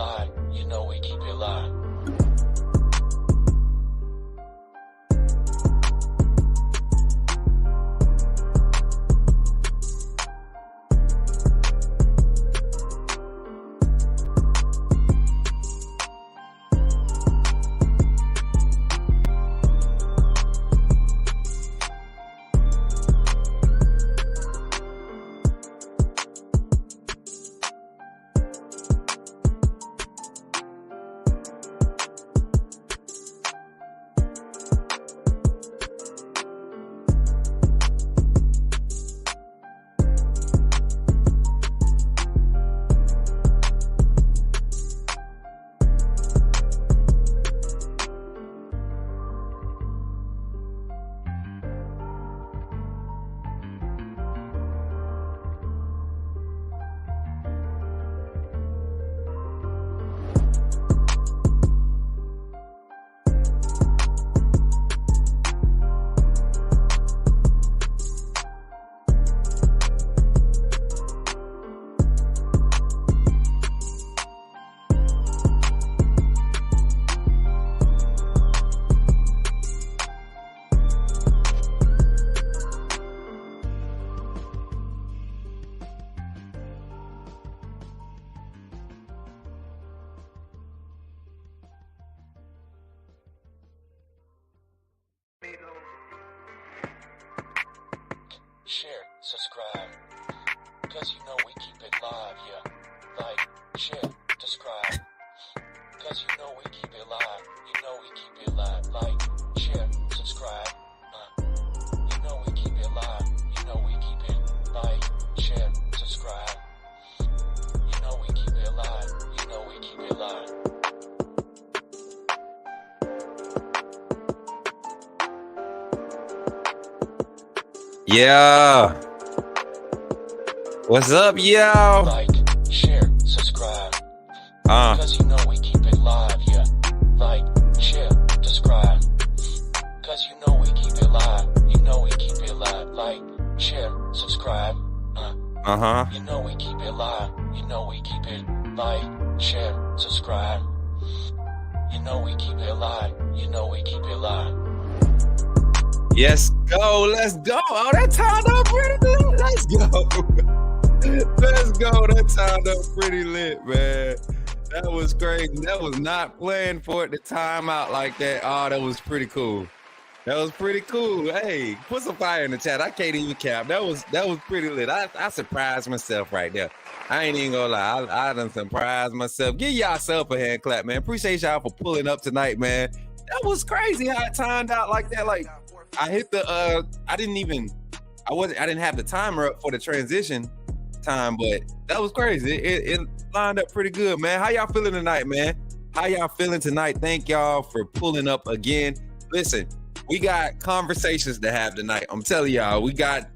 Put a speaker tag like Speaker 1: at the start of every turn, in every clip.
Speaker 1: live. You know we keep it live. Share, subscribe, cause you know we keep it live, yeah. Like, share, subscribe, cause you know we keep it live. You know we keep it live. Like, share, subscribe, you know we keep it live. You know we keep it like, share, subscribe. You know we keep it live. You know we keep it live.
Speaker 2: Yeah. What's up, yo?
Speaker 1: Like, share, subscribe. Cause you know we keep it live, yeah. Like, share, subscribe. Cause you know we keep it live. You know we keep it live. Like, share, subscribe. You know we keep it live. You know we keep it like, share, subscribe. You know we keep it live. You know we keep it live.
Speaker 2: Yes, go. Let's go. Oh, that turned up pretty lit. Let's go. Let's go. That turned up pretty lit, man. That was crazy. That was not planned for it to time out like that. Oh, that was pretty cool. That was pretty cool. Hey, put some fire in the chat. I can't even cap. That was pretty lit. I surprised myself right there. I ain't even gonna lie. I done surprised myself. Give yourself a hand clap, man. Appreciate y'all for pulling up tonight, man. That was crazy how it timed out like that. Like, I hit the I didn't have the timer up for the transition time, but that was crazy. It lined up pretty good, man. How y'all feeling tonight, man? How y'all feeling tonight? Thank y'all for pulling up again. Listen, we got conversations to have tonight. I'm telling y'all, I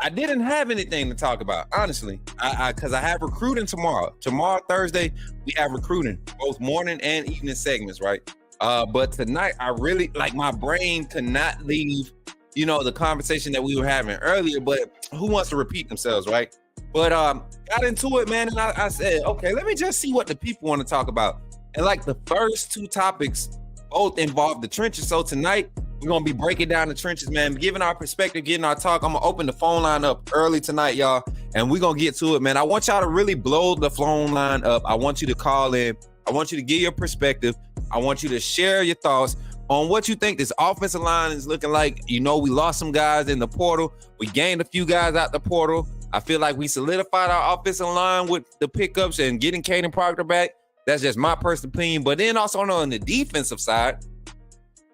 Speaker 2: didn't have anything to talk about, honestly. Because I have recruiting tomorrow. Tomorrow, Thursday, we have recruiting, both morning and evening segments, right? But tonight, I really, my brain could not leave, the conversation that we were having earlier, but who wants to repeat themselves, right? But got into it, man, and I said, okay, let me just see what the people want to talk about. And the first two topics both involve the trenches. So tonight, we're going to be breaking down the trenches, man, giving our perspective, getting our talk. I'm going to open the phone line up early tonight, y'all, and we're going to get to it, man. I want y'all to really blow the phone line up. I want you to call in. I want you to give your perspective. I want you to share your thoughts on what you think this offensive line is looking like. We lost some guys in the portal. We gained a few guys out the portal. I feel like we solidified our offensive line with the pickups and getting Caden Proctor back. That's just my personal opinion. But then also on the defensive side,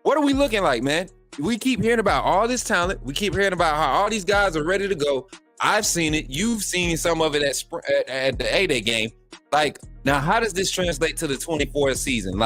Speaker 2: what are we looking like, man? We keep hearing about all this talent. We keep hearing about how all these guys are ready to go. I've seen it. You've seen some of it at the A-Day game. Now, how does this translate to the 24th season?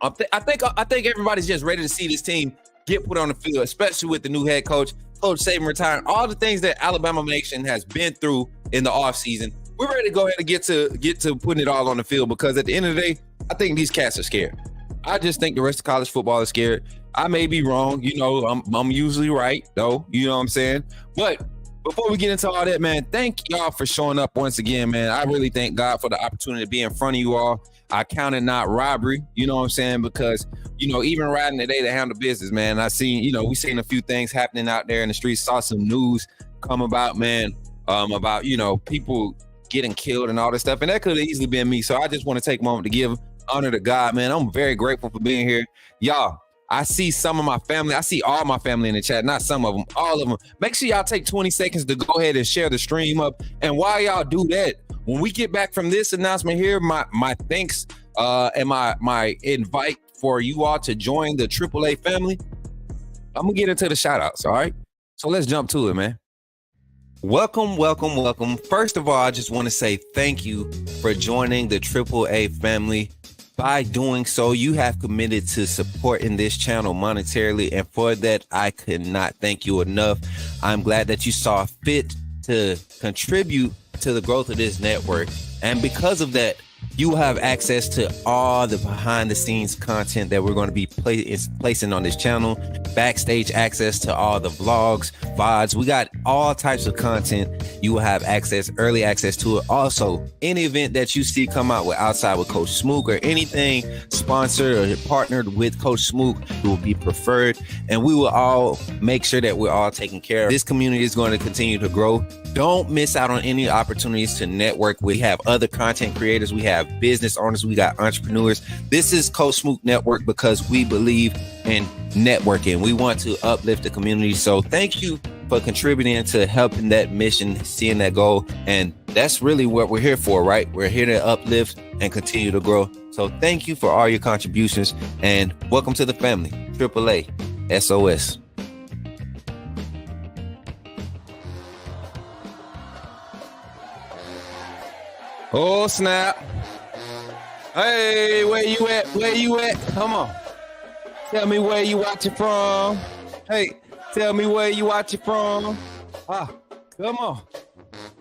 Speaker 2: I think everybody's just ready to see this team get put on the field, especially with the new head coach, Coach Saban retiring, all the things that Alabama Nation has been through in the offseason. We're ready to go ahead and get to putting it all on the field, because at the end of the day, I think these cats are scared. I just think the rest of college football is scared. I may be wrong. I'm usually right, though. You know what I'm saying? But before we get into all that, man, thank y'all for showing up once again, man. I really thank God for the opportunity to be in front of you all. I count it not robbery, you know what I'm saying? Because, even riding today to handle business, man, I seen, we seen a few things happening out there in the streets, saw some news come about, man, about, people getting killed and all this stuff. And that could have easily been me. So I just want to take a moment to give honor to God, man. I'm very grateful for being here. Y'all, I see some of my family. I see all my family in the chat, not some of them, all of them. Make sure y'all take 20 seconds to go ahead and share the stream up. And while y'all do that, when we get back from this announcement here, my thanks and my invite for you all to join the AAA family, I'm going to get into the shout outs, all right? So let's jump to it, man. Welcome. First of all, I just want to say thank you for joining the AAA family. By doing so, you have committed to supporting this channel monetarily, and for that, I could not thank you enough. I'm glad that you saw fit to contribute to the growth of this network, and because of that, you will have access to all the behind the scenes content that we're going to be placing on this channel, backstage access to all the vlogs, VODs. We got all types of content. You will have early access to it. Also, any event that you see come out with outside with Coach Smook or anything sponsored or partnered with Coach Smook, it will be preferred. And we will all make sure that we're all taken care of. This community is going to continue to grow. Don't miss out on any opportunities to network. We have other content creators. We have business owners. We got entrepreneurs. This is Coach Smook Network because we believe in networking. We want to uplift the community. So thank you for contributing to helping that mission, seeing that goal. And that's really what we're here for, right? We're here to uplift and continue to grow. So thank you for all your contributions and welcome to the family. AAA SOS. Oh, snap. Hey, where you at? Where you at? Come on. Tell me where you watching from. Hey, tell me where you watching from. Come on.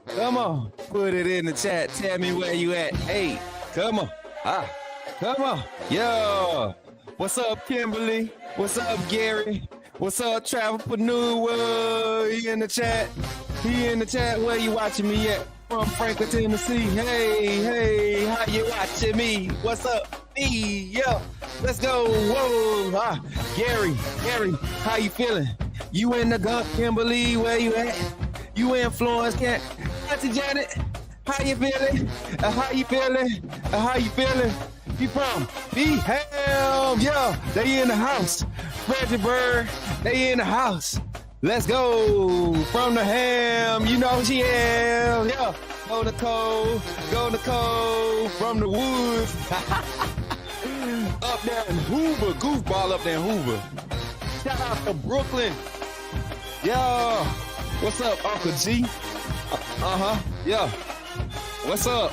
Speaker 2: Come on. Put it in the chat. Tell me where you at. Hey, come on. Come on. Yo. What's up, Kimberly? What's up, Gary? What's up, Travelpreneur? He in the chat. He in the chat. Where you watching me at? From Franklin, Tennessee. Hey, how you watching me? What's up? Me, yo, let's go. Whoa, Gary, how you feeling? You in the gunk, Kimberly? Where you at? You in Florence, Auntie Janet? How you feeling? How you feeling? You from B-Ham? Yeah, they in the house. Reggie Bird, they in the house. Let's go from the ham, you know she am. Yeah, go Nicole from the woods. Up there in Hoover, goofball up there in Hoover. Shout out to Brooklyn. Yeah, what's up, Uncle G? Yeah. What's up?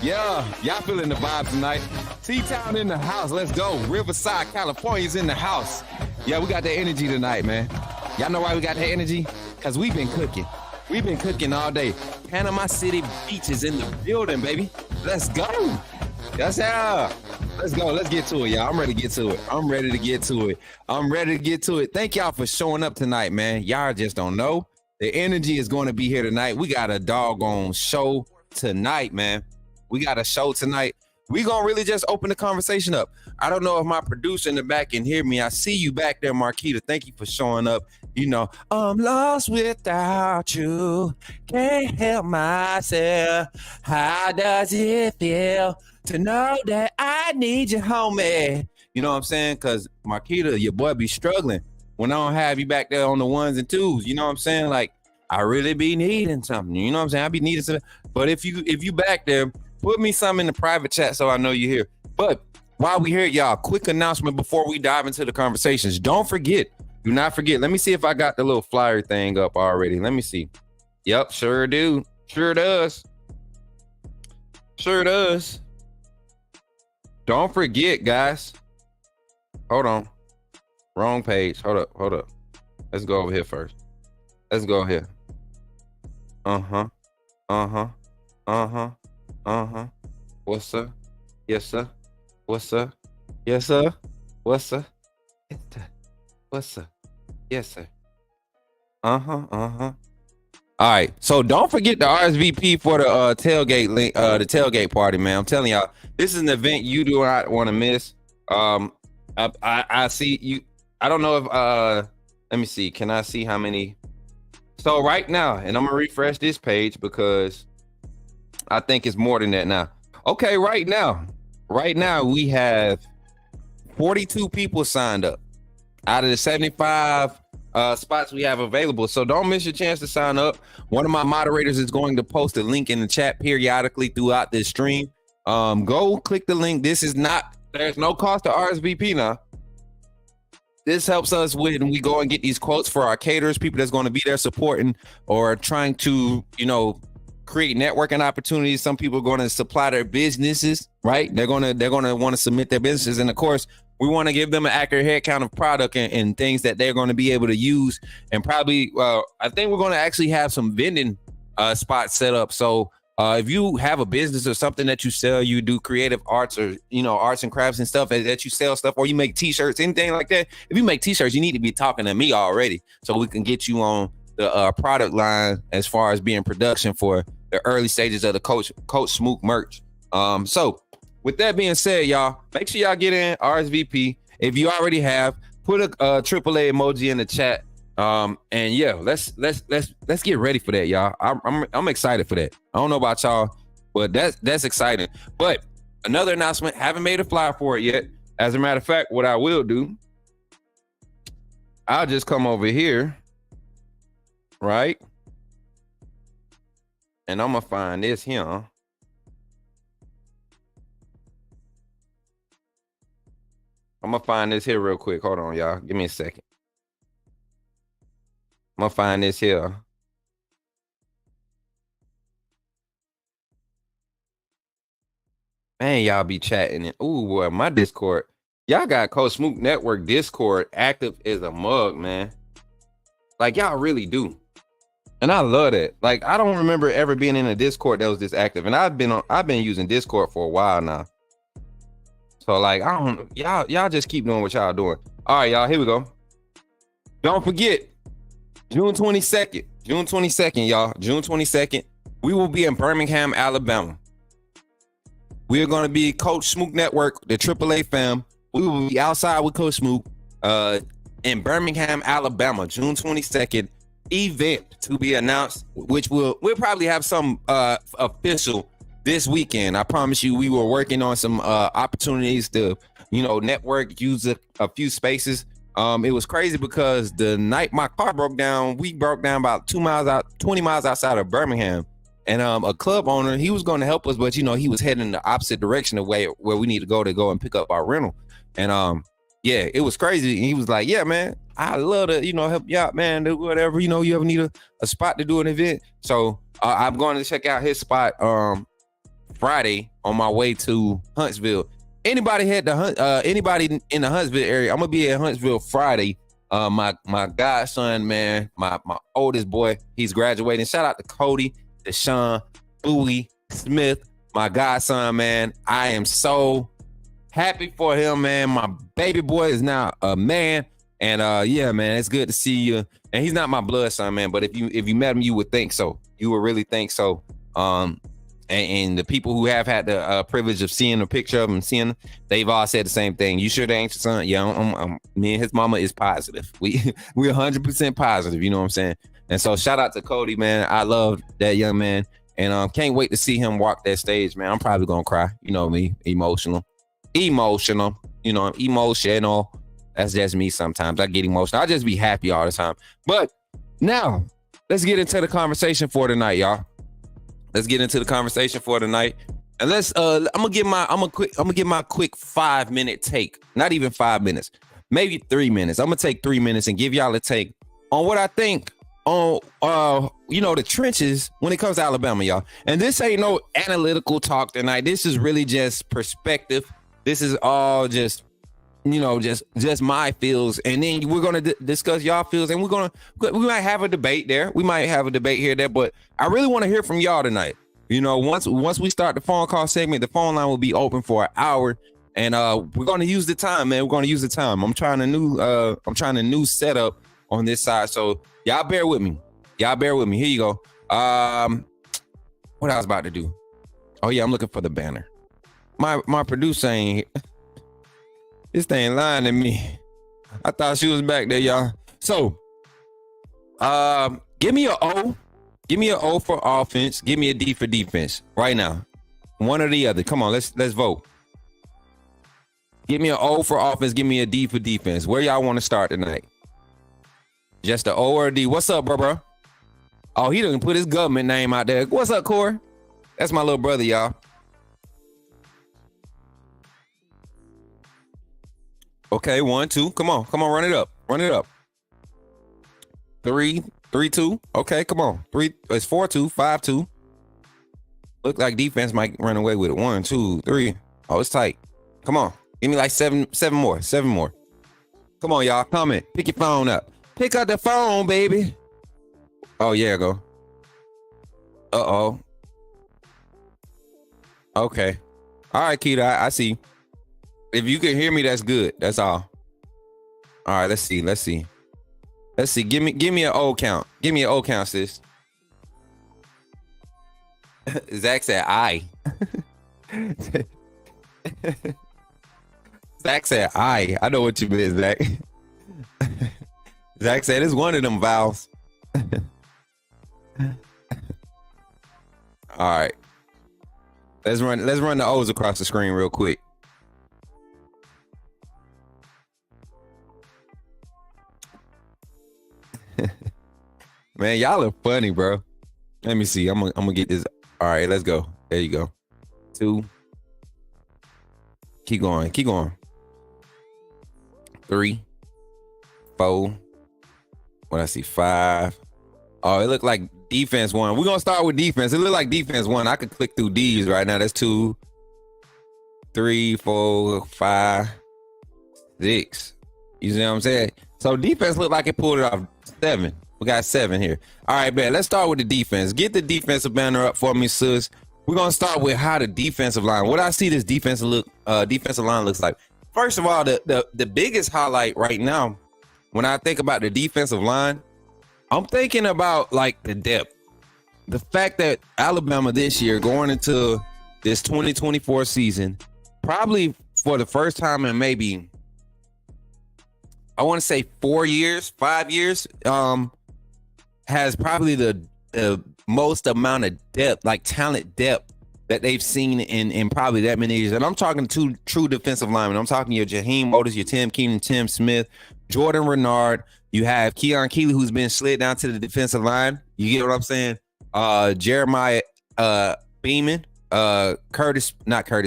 Speaker 2: Yeah, y'all feeling the vibe tonight. T-Town in the house, let's go. Riverside, California's in the house. Yeah, we got that energy tonight, man. Y'all know why we got that energy? Because we've been cooking. We've been cooking all day. Panama City Beach is in the building, baby. Let's go. That's how. Let's go. Let's get to it, y'all. I'm ready to get to it. Thank y'all for showing up tonight, man. Y'all just don't know. The energy is going to be here tonight. We got a doggone show tonight, man. We got a show tonight. We gonna really just open the conversation up. I don't know if my producer in the back can hear me. I see you back there, Marquita. Thank you for showing up. I'm lost without you. Can't help myself. How does it feel to know that I need you, homie? You know what I'm saying? Because Marquita, your boy be struggling when I don't have you back there on the ones and twos. You know what I'm saying? Like, I really be needing something. You know what I'm saying? I be needing something. But if you back there, put me some in the private chat so I know you're here. But while we here, y'all, quick announcement before we dive into the conversations. Do not forget. Let me see if I got the little flyer thing up already. Let me see. Yep, sure do. Sure does. Don't forget, guys. Hold on. Wrong page. Hold up. Let's go over here first. Let's go here. What's up? Yes, sir. What's up? Yes, sir. What's up? What's up? Yes, sir. All right, so don't forget the RSVP for the tailgate link, the tailgate party, man. I'm telling y'all, this is an event you do not want to miss. I see you. I don't know if let me see. Can I see how many? So right now, and I'm gonna refresh this page because I think it's more than that now. Okay, right now we have 42 people signed up out of the 75 spots we have available. So don't miss your chance to sign up. One of my moderators is going to post a link in the chat periodically throughout this stream. Go click the link. There's no cost to RSVP now. This helps us when we go and get these quotes for our caterers, people that's going to be there supporting or trying to, create networking opportunities. Some people are going to supply their businesses, right? They're going to want to submit their businesses. And of course, we want to give them an accurate head count of product and things that they're going to be able to use. And probably, I think we're going to actually have some vending spots set up. So if you have a business or something that you sell, you do creative arts or, arts and crafts and stuff that you sell stuff, or you make t-shirts, anything like that. If you make t-shirts, you need to be talking to me already so we can get you on the product line as far as being production for the early stages of the Coach Smook merch. So with that being said, y'all, make sure y'all get in RSVP. If you already have, put a AAA emoji in the chat. And yeah, let's get ready for that, y'all. I'm excited for that. I don't know about y'all, but that's exciting. But another announcement, haven't made a flyer for it yet. As a matter of fact, what I will do, I'll just come over here, right? And I'm gonna find this here. I'm gonna find this here real quick. Hold on, y'all. Give me a second. I'm gonna find this here. Man, y'all be chatting. Ooh, boy, my Discord. Y'all got Coach Smook Network Discord active as a mug, man. Like, y'all really do. And I love it. Like, I don't remember ever being in a Discord that was this active. And I've been using Discord for a while now. So like, y'all just keep doing what y'all doing. All right, y'all, here we go. Don't forget, June 22nd, y'all. June 22nd, we will be in Birmingham, Alabama. We are going to be Coach Smook Network, the AAA fam. We will be outside with Coach Smook in Birmingham, Alabama, June 22nd. Event to be announced, which we'll probably have some official this weekend. I promise you, we were working on some opportunities to, network, use a few spaces. It was crazy because the night my car broke down, we broke down about 20 miles outside of Birmingham. And a club owner, he was going to help us, but he was heading in the opposite direction of where we need to go and pick up our rental. And yeah, it was crazy. And he was like, yeah, man, I love to, help you out, man, do whatever, you ever need a spot to do an event. So I'm going to check out his spot Friday on my way to Huntsville. Anybody anybody in the Huntsville area, I'm gonna be at Huntsville Friday. My godson, man, my oldest boy, he's graduating. Shout out to Cody, Deshaun, Bowie, Smith, my godson, man. I am so happy for him, man. My baby boy is now a man. And yeah, man, it's good to see you. And he's not my blood son, man, but if you met him, you would think so. You would really think so. And the people who have had the privilege of seeing a picture of him, seeing him, they've all said the same thing. You sure that ain't your son? Yeah, me and his mama is positive. We're 100% positive. You know what I'm saying? And so shout out to Cody, man. I love that young man, and can't wait to see him walk that stage, man. I'm probably gonna cry. You know me, emotional. Emotional. That's just me. Sometimes I get emotional. I just be happy all the time. But now let's get into the conversation for tonight, y'all. Let's get into the conversation for tonight. And let's I'm gonna give my quick 5-minute take. Not even 5 minutes, maybe 3 minutes. I'm gonna take 3 minutes and give y'all a take on what I think on the trenches when it comes to Alabama, y'all. And this ain't no analytical talk tonight. This is really just perspective. This is all just just my feels, and then we're gonna discuss y'all feels, and we might have a debate there. We might have a debate here there, but I really want to hear from y'all tonight. Once we start the phone call segment, the phone line will be open for an hour, and we're gonna use the time, man. We're gonna use the time. I'm trying a new setup on this side, so y'all bear with me. Here you go. What I was about to do? Oh yeah, I'm looking for the banner. My producer ain't. This thing lying to me. I thought she was back there, y'all. So, give me an O. Give me an O for offense. Give me a D for defense right now. One or the other. Come on, let's vote. Give me an O for offense. Give me a D for defense. Where y'all want to start tonight? Just the O or a D? What's up, bro? Oh, he didn't put his government name out there. What's up, Corey? That's my little brother, y'all. Okay, 1, 2. Come on, run it up. 3, 2. Okay, come on. 3. It's 4-2, 5-2. Look like defense might run away with it. 1, 2, 3. Oh, it's tight. Come on, give me like seven more. Come on, y'all. Comment. Pick your phone up. Pick up the phone, baby. Oh yeah, go. Uh-oh. Okay. All right, Keita, I see. If you can hear me, that's good. That's all. All right, let's see. Give me an O count. Give me an O count, sis. Zach said I. Zach said I know what you meant, Zach. Zach said it's one of them vowels. All right. Let's run the O's across the screen real quick. Man, y'all are funny, bro. Let me see. I'm gonna get this. All right, let's go. There you go. 2. Keep going. 3, 4. What I see? 5. Oh, it looked like defense 1. We're gonna start with defense. It looked like defense 1. I could click through D's right now. That's 2, 3, 4, 5, 6. You see what I'm saying? So defense looked like it pulled it off. 7. We got 7 here. All right, man. Let's start with the defense. Get the defensive banner up for me, sis. We're gonna start with how the defensive line. What I see this defensive line looks like. First of all, the biggest highlight right now, when I think about the defensive line, I'm thinking about like the depth. The fact that Alabama this year going into this 2024 season, probably for the first time in maybe, I want to say 4 years, 5 years, has probably the most amount of depth, like talent depth that they've seen in probably that many years. And I'm talking to true defensive linemen. I'm talking your Jaheim Otis, your Tim Keenan, Tim Smith, Jordan Renard. You have Keon Keeley, who's been slid down to the defensive line. You get what I'm saying? Jeremiah Beeman, not Curtis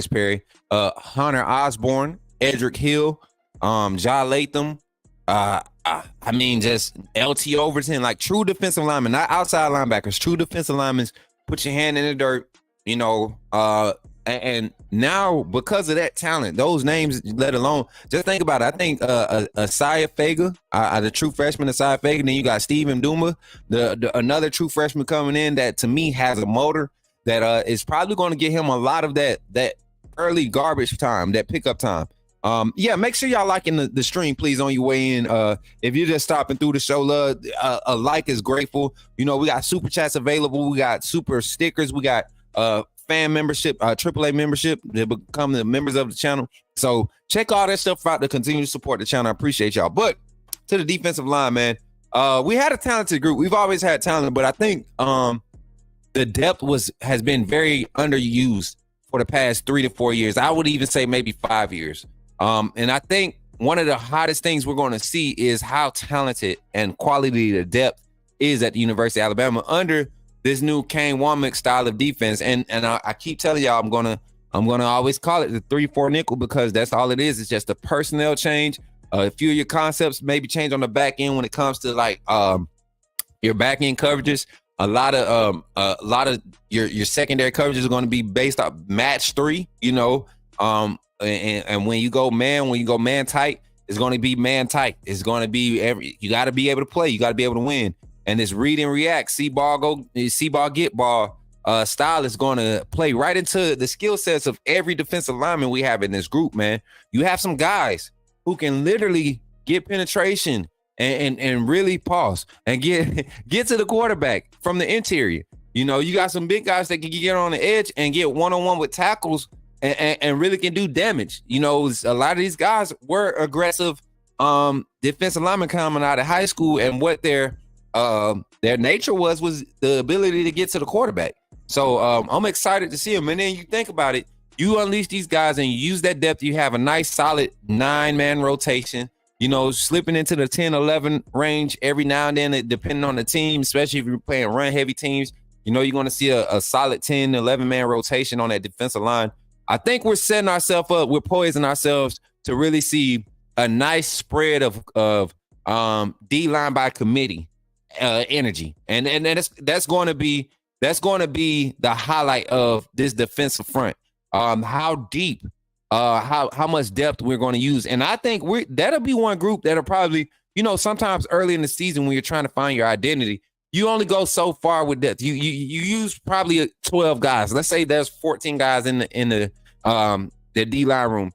Speaker 2: Perry, Hunter Osborne, Edric Hill, Ja Latham. I mean, just LT Overton, like true defensive linemen, not outside linebackers, true defensive linemen. Put your hand in the dirt, you know. And now because of that talent, those names, let alone, just think about it. I think Asaya Fager, the true freshman Asaya Fager, then you got Steven Duma, another true freshman coming in that to me has a motor that is probably going to get him a lot of that early garbage time, that pickup time. Yeah, make sure y'all liking the stream, please, on your way in. If you're just stopping through the show, love, a like is grateful. You know, we got super chats available. We got super stickers. We got fan membership, AAA membership to become the members of the channel. So check all that stuff out to continue to support the channel. I appreciate y'all. But to the defensive line, man, we had a talented group. We've always had talent, but I think the depth has been very underused for the past 3 to 4 years. I would even say maybe 5 years. And I think one of the hottest things we're going to see is how talented and quality the depth is at the University of Alabama under this new Kane Womack style of defense. And I keep telling y'all, I'm gonna always call it the 3-4 nickel, because that's all it is. It's just a personnel change. A few of your concepts maybe change on the back end when it comes to like your back end coverages. A lot of your secondary coverages are going to be based off match 3. You know. And when you go man tight, it's going to be man tight. It's going to be you got to be able to play. You got to be able to win. And this read and react, see ball, get ball style is going to play right into the skill sets of every defensive lineman we have in this group, man. You have some guys who can literally get penetration, and really pause and get to the quarterback from the interior. You know, you got some big guys that can get on the edge and get one-on-one with tackles and really can do damage. You know, a lot of these guys were aggressive defensive linemen coming out of high school, and what their nature was the ability to get to the quarterback. So I'm excited to see them. And then you think about it, you unleash these guys and you use that depth. You have a nice solid 9-man rotation, you know, slipping into the 10, 11 range every now and then, depending on the team, especially if you're playing run heavy teams. You know, you're going to see a solid 10, 11-man rotation on that defensive line. I think we're setting ourselves up. We're poising ourselves to really see a nice spread of D-line by committee energy. And that's going to be the highlight of this defensive front. How deep, how much depth we're going to use. And I think that'll be one group that'll probably, you know, sometimes early in the season when you're trying to find your identity, you only go so far with depth. You use probably 12 guys. Let's say there's 14 guys in the D-line room.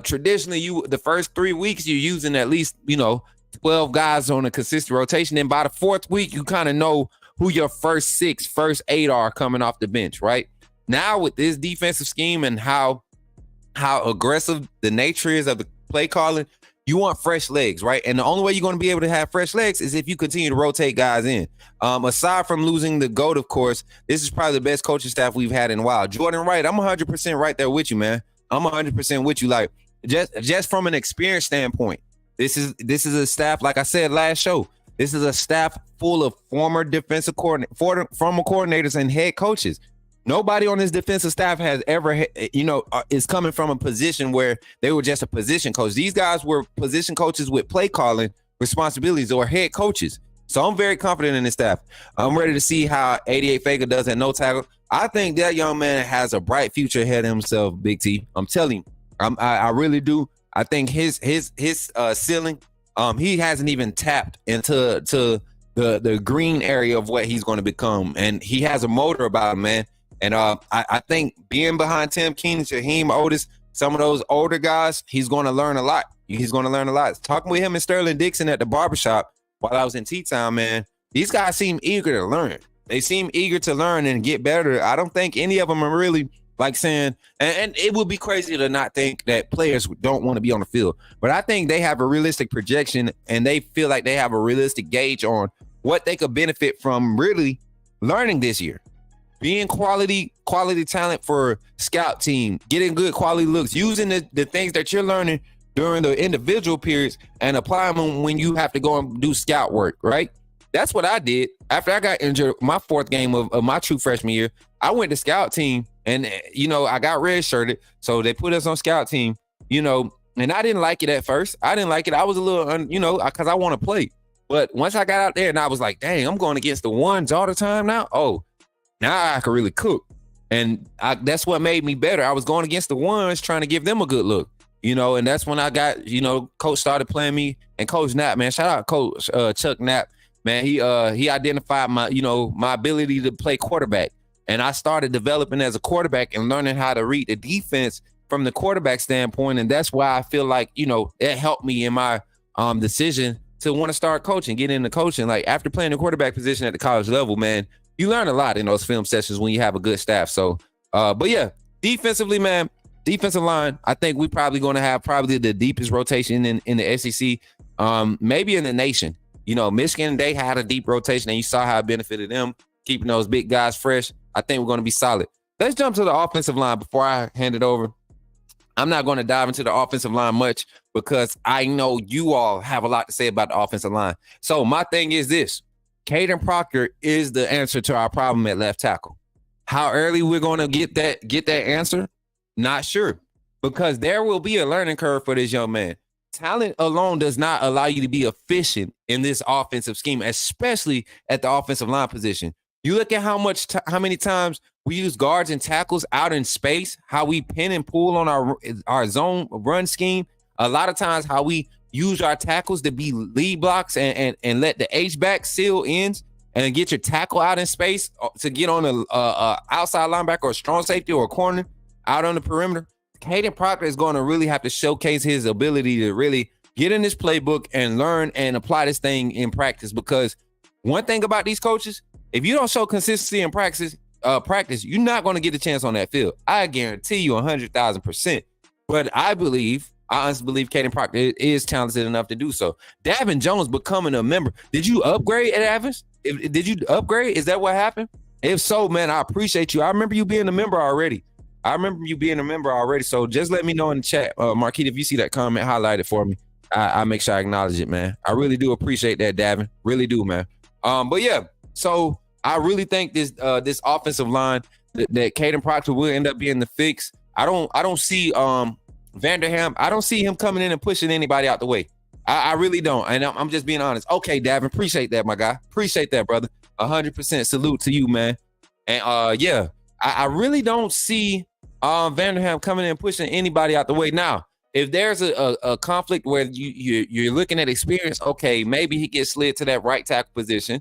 Speaker 2: Traditionally, the first 3 weeks you're using at least, you know, 12 guys on a consistent rotation. And by the fourth week, you kind of know who your first 8 are coming off the bench, right? Now with this defensive scheme and how aggressive the nature is of the play calling, you want fresh legs, right? And the only way you're going to be able to have fresh legs is if you continue to rotate guys in. Aside from losing the GOAT, of course, this is probably the best coaching staff we've had in a while. Jordan Wright, I'm 100% right there with you, man. I'm 100% with you. Like, just from an experience standpoint, this is a staff, like I said last show, this is a staff full of former defensive former coordinators and head coaches. Nobody on this defensive staff has ever, you know, is coming from a position where they were just a position coach. These guys were position coaches with play calling responsibilities or head coaches. So I'm very confident in this staff. I'm ready to see how 88 Faker does at no tackle. I think that young man has a bright future ahead of himself, Big T. I'm telling you, I really do. I think his ceiling, he hasn't even tapped into the green area of what he's going to become, and he has a motor about him, man. And I think being behind Tim Keenan, Shaheem Otis, some of those older guys, he's going to learn a lot. Talking with him and Sterling Dixon at the barbershop while I was in T-Town, man, these guys seem eager to learn. They seem eager to learn and get better. I don't think any of them are really like saying, and it would be crazy to not think that players don't want to be on the field. But I think they have a realistic projection and they feel like they have a realistic gauge on what they could benefit from really learning this year. Being quality talent for scout team, getting good quality looks, using the things that you're learning during the individual periods and applying them when you have to go and do scout work, right? That's what I did. After I got injured, my fourth game of my true freshman year, I went to scout team and, you know, I got redshirted. So they put us on scout team, you know, and I didn't like it at first. I didn't like it. I was a little, you know, because I want to play. But once I got out there and I was like, dang, I'm going against the ones all the time now. Oh, now I can really cook. And that's what made me better. I was going against the ones trying to give them a good look, you know, and that's when I got, you know, coach started playing me. And Coach Knapp, man, shout out Coach Chuck Knapp, man. He identified my, you know, my ability to play quarterback. And I started developing as a quarterback and learning how to read the defense from the quarterback standpoint. And that's why I feel like, you know, it helped me in my decision to want to start coaching, get into coaching. Like after playing the quarterback position at the college level, man, you learn a lot in those film sessions when you have a good staff. So, but yeah, defensively, man, defensive line, I think we're probably going to have probably the deepest rotation in the SEC, maybe in the nation. You know, Michigan, they had a deep rotation, and you saw how it benefited them, keeping those big guys fresh. I think we're going to be solid. Let's jump to the offensive line before I hand it over. I'm not going to dive into the offensive line much because I know you all have a lot to say about the offensive line. So my thing is this. Caden Proctor is the answer to our problem at left tackle. How early we're going to get that answer? Not sure, because there will be a learning curve for this young man. Talent alone does not allow you to be efficient in this offensive scheme, especially at the offensive line position. You look at how many times we use guards and tackles out in space, how we pin and pull on our zone run scheme. A lot of times how we use our tackles to be lead blocks and let the H-back seal ends and get your tackle out in space to get on a outside linebacker or a strong safety or a corner out on the perimeter. Caden Proctor is going to really have to showcase his ability to really get in this playbook and learn and apply this thing in practice. Because one thing about these coaches, if you don't show consistency in practice, you're not going to get a chance on that field. I guarantee you 100,000%. But I honestly believe Caden Proctor is talented enough to do so. Davin Jones becoming a member. Did you upgrade at Evans? Did you upgrade? Is that what happened? If so, man, I appreciate you. I remember you being a member already. So just let me know in the chat, Marquita, if you see that comment, highlight it for me. I make sure I acknowledge it, man. I really do appreciate that, Davin. Really do, man. But yeah, so I really think this offensive line that Caden Proctor will end up being the fix. I don't see Vanderham. I don't see him coming in and pushing anybody out the way. I really don't. And I'm just being honest. Okay, Davin, appreciate that, my guy. Appreciate that, brother. 100% salute to you, man. And yeah, I really don't see Vanderham coming in and pushing anybody out the way. Now, if there's a conflict where you're looking at experience, okay, maybe he gets slid to that right tackle position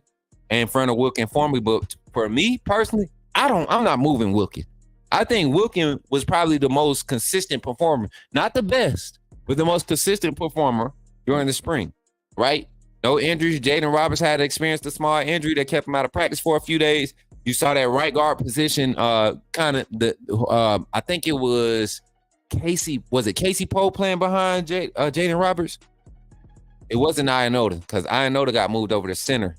Speaker 2: in front of Wilkin for me. But for me personally, I'm not moving Wilkin. I think Wilkin was probably the most consistent performer, not the best, but the most consistent performer during the spring, right? No injuries. Jaden Roberts had experienced a small injury that kept him out of practice for a few days. You saw that right guard position, I think it was Casey. Was it Casey Poe playing behind Jaden Roberts? It wasn't Ionoda, because Ionoda got moved over to center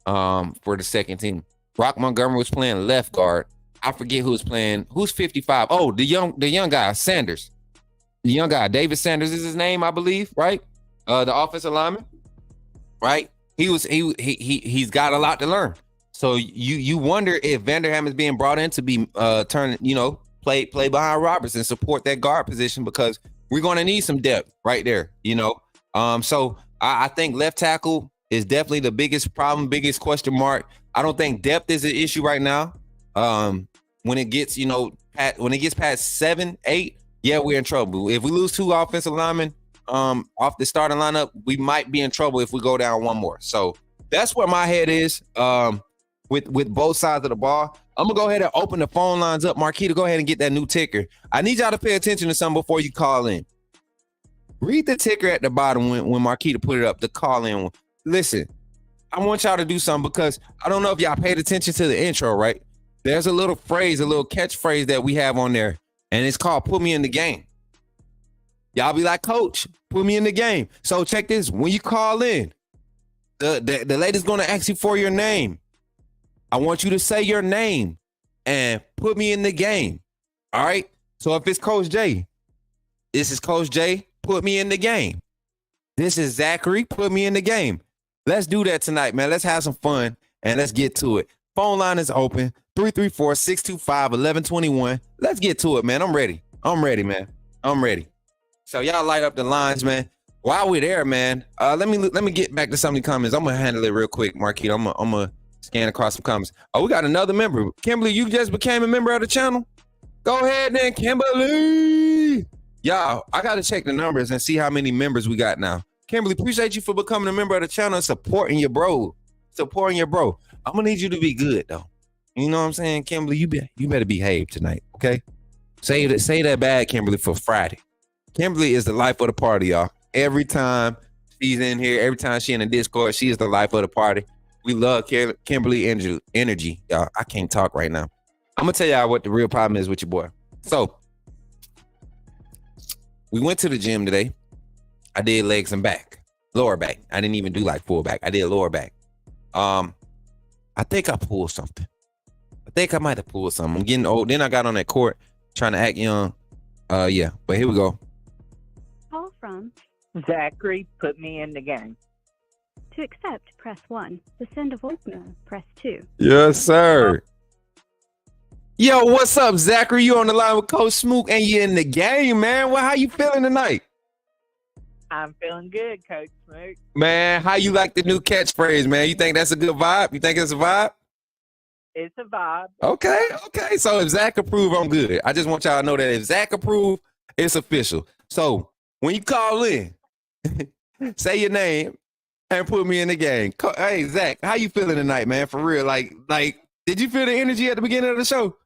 Speaker 2: for the second team. Brock Montgomery was playing left guard. I forget who was playing. Who's 55? Oh, the young guy, Sanders. The young guy, David Sanders is his name, I believe, right? The offensive lineman, right? He's got a lot to learn. So you wonder if Vanderham is being brought in to be play behind Roberts and support that guard position, because we're going to need some depth right there, So I think left tackle is definitely the biggest problem, biggest question mark. I don't think depth is an issue right now. When it gets, past 7, 8, yeah, we're in trouble. If we lose 2 offensive linemen off the starting lineup, we might be in trouble if we go down 1 more. So that's where my head is with both sides of the ball. I'm going to go ahead and open the phone lines up. Marquita, go ahead and get that new ticker. I need y'all to pay attention to something before you call in. Read the ticker at the bottom when Marquita put it up, the call in one. Listen, I want y'all to do something, because I don't know if y'all paid attention to the intro, right? There's a little phrase, a little catchphrase that we have on there, and it's called "Put me in the game." Y'all be like, "Coach, put me in the game." So check this: when you call in, the lady's gonna ask you for your name. I want you to say your name and put me in the game. All right. So if it's Coach J, this is Coach J. Put me in the game. This is Zachary. Put me in the game. Let's do that tonight, man. Let's have some fun and let's get to it. Phone line is open. 334-625-1121. Let's get to it, man. I'm ready, man. I'm ready. So y'all light up the lines, man. While we're there, man, let me get back to some of the comments. I'm gonna handle it real quick, Marquita. I'm gonna scan across some comments. Oh, we got another member. Kimberly, you just became a member of the channel. Go ahead then, Kimberly. Y'all, I gotta check the numbers and see how many members we got now. Kimberly, appreciate you for becoming a member of the channel and supporting your bro. I'm gonna need you to be good though. You know what I'm saying, Kimberly? You better behave tonight, okay? Say that bad, Kimberly, for Friday. Kimberly is the life of the party, y'all. Every time she's in here, every time she in the Discord, she is the life of the party. We love Kimberly energy, y'all. I can't talk right now. I'm gonna tell y'all what the real problem is with your boy. So we went to the gym today. I did legs and back, lower back. I didn't even do like full back. I did lower back. I think I pulled something. I think I might have pulled something. I'm getting old. Then I got on that court trying to act young. Yeah, but here we go.
Speaker 3: Call from
Speaker 4: Zachary, put me in the game.
Speaker 3: To accept, press 1. To send a voicemail, press 2.
Speaker 2: Yes, sir. Yo, what's up, Zachary? You on the line with Coach Smook, and you in the game, man. Well, how you feeling tonight?
Speaker 4: I'm feeling good, Coach Smook.
Speaker 2: Man, how you like the new catchphrase, man? You think that's a good vibe? You think it's a vibe?
Speaker 4: It's a vibe.
Speaker 2: Okay. So if Zach approve, I'm good. I just want y'all to know that if Zach approve, it's official. So when you call in, say your name and put me in the game. Hey, Zach, how you feeling tonight, man? For real, like, did you feel the energy at the beginning of the show?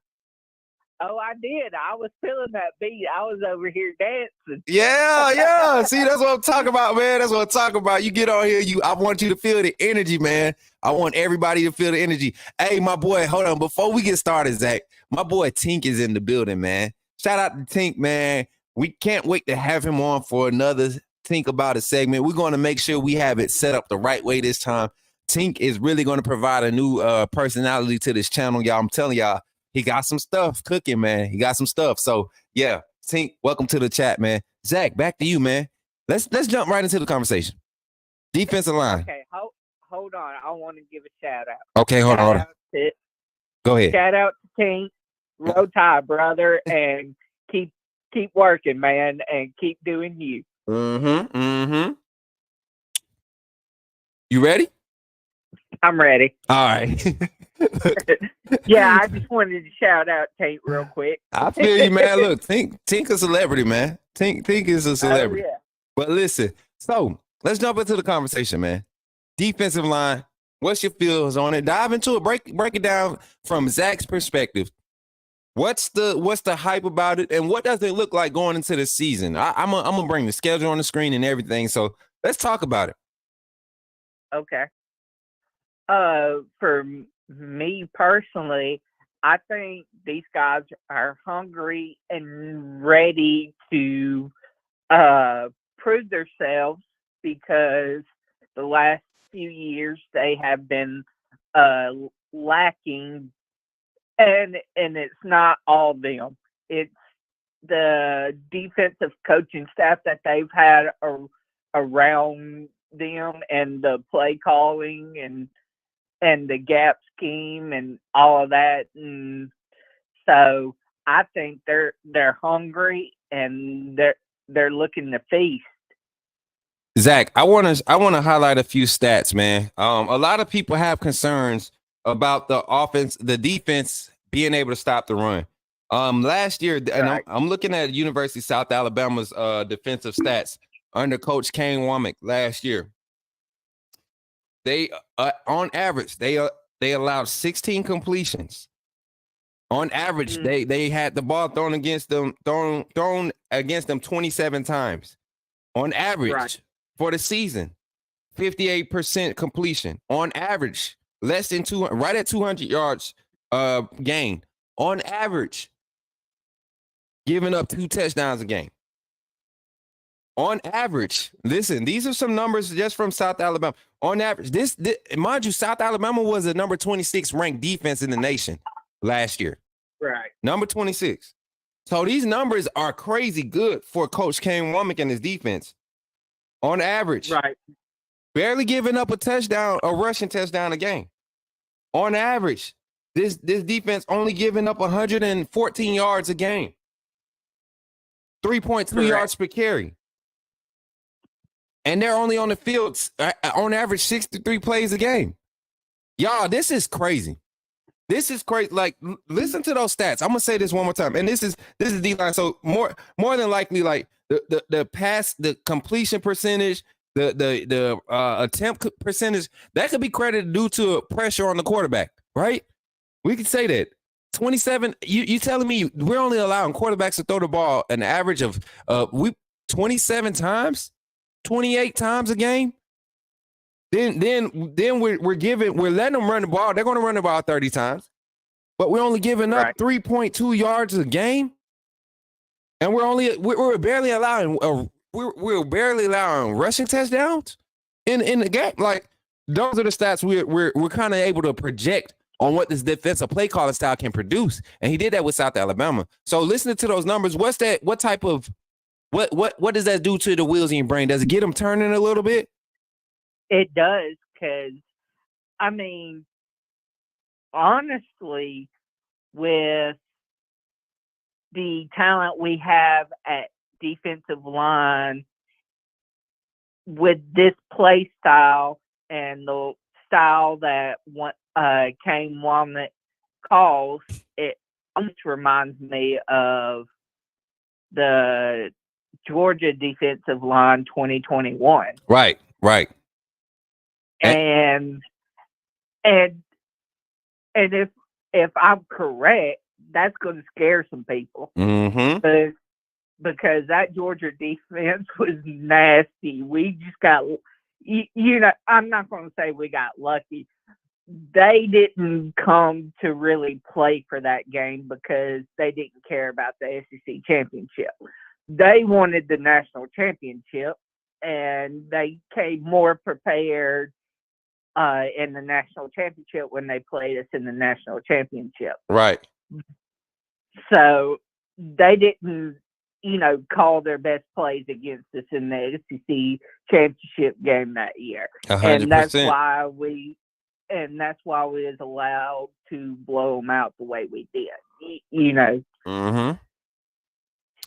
Speaker 4: Oh, I did. I was feeling that beat. I was over here dancing.
Speaker 2: Yeah. See, that's what I'm talking about, man. That's what I'm talking about. You get on here, I want you to feel the energy, man. I want everybody to feel the energy. Hey, my boy, hold on. Before we get started, Zach, my boy Tink is in the building, man. Shout out to Tink, man. We can't wait to have him on for another Tink About It segment. We're going to make sure we have it set up the right way this time. Tink is really going to provide a new personality to this channel, y'all. I'm telling y'all, he got some stuff cooking, man. He got some stuff. So, yeah, Tink, welcome to the chat, man. Zach, back to you, man. Let's jump right into the conversation. Defensive line.
Speaker 4: Okay, hold on. I want to give a shout out.
Speaker 2: Okay, hold on. Go ahead.
Speaker 4: Shout out to Tink, Row Tide, brother, and keep working, man, and keep doing you.
Speaker 2: Mm-hmm. You ready?
Speaker 4: I'm ready.
Speaker 2: All right.
Speaker 4: Yeah, I just wanted to shout out Tink real quick.
Speaker 2: I feel you, man. Look, Tink a celebrity, man. Tink is a celebrity.
Speaker 4: Oh, yeah.
Speaker 2: But listen, so let's jump into the conversation, man. Defensive line, what's your feels on it? Dive into it. Break it down from Zach's perspective. What's the hype about it, and what does it look like going into the season? I'm gonna bring the schedule on the screen and everything. So let's talk about it.
Speaker 4: Okay. For me personally, I think these guys are hungry and ready to prove themselves, because the last few years they have been lacking, and it's not all them. It's the defensive coaching staff that they've had around them, and the play calling and the gap scheme and all of that. And so I think they're hungry and they're looking to feast.
Speaker 2: Zach, I want to highlight a few stats, man. A lot of people have concerns about the defense being able to stop the run. Last year, and
Speaker 4: Right.
Speaker 2: I'm looking at University of South Alabama's defensive stats under Coach Kane Womack last year. They on average they allowed 16 completions. On average, they had the ball thrown against them 27 times. On average,
Speaker 4: Right.
Speaker 2: for the season, 58% completion. On average, less than right at 200 yards gain. On average, giving up 2 touchdowns a game. On average, listen, these are some numbers just from South Alabama. On average, this mind you, South Alabama was the number 26 ranked defense in the nation last year.
Speaker 4: Right.
Speaker 2: Number 26. So these numbers are crazy good for Coach Kane Womack and his defense. On average,
Speaker 4: Right.
Speaker 2: barely giving up a rushing touchdown a game. On average, this defense only giving up 114 yards a game. 3.2 yards per carry. And they're only on the field on average 63 plays a game. Y'all, this is crazy. This is crazy. Like, listen to those stats. I'm gonna say this one more time. And this is D-line. So more than likely, like the pass, the completion percentage, the attempt percentage, that could be credited due to pressure on the quarterback, right? We could say that. 27. You telling me we're only allowing quarterbacks to throw the ball an average of 27 times? 28 times a game, then we're letting them run the ball. They're going to run the ball 30 times, but we're only giving up 3.2 yards a game, and we're barely allowing rushing touchdowns in the game. Like, those are the stats we're kind of able to project on what this defensive play calling style can produce, and he did that with South Alabama. So listening to those numbers, what does that do to the wheels in your brain? Does it get them turning a little bit?
Speaker 4: It does, because, I mean, honestly, with the talent we have at defensive line, with this play style and the style that Kane Womack calls, it almost reminds me of the Georgia defensive line 2021.
Speaker 2: Right.
Speaker 4: And if I'm correct, that's going to scare some people.
Speaker 2: Mm-hmm.
Speaker 4: But because that Georgia defense was nasty. We just got, I'm not going to say we got lucky. They didn't come to really play for that game because they didn't care about the SEC championship. They wanted the national championship, and they came more prepared in the national championship when they played us in the national championship.
Speaker 2: Right.
Speaker 4: So they didn't, call their best plays against us in the SEC championship game that year.
Speaker 2: 100%.
Speaker 4: And that's why we was allowed to blow them out the way we did.
Speaker 2: Mm-hmm.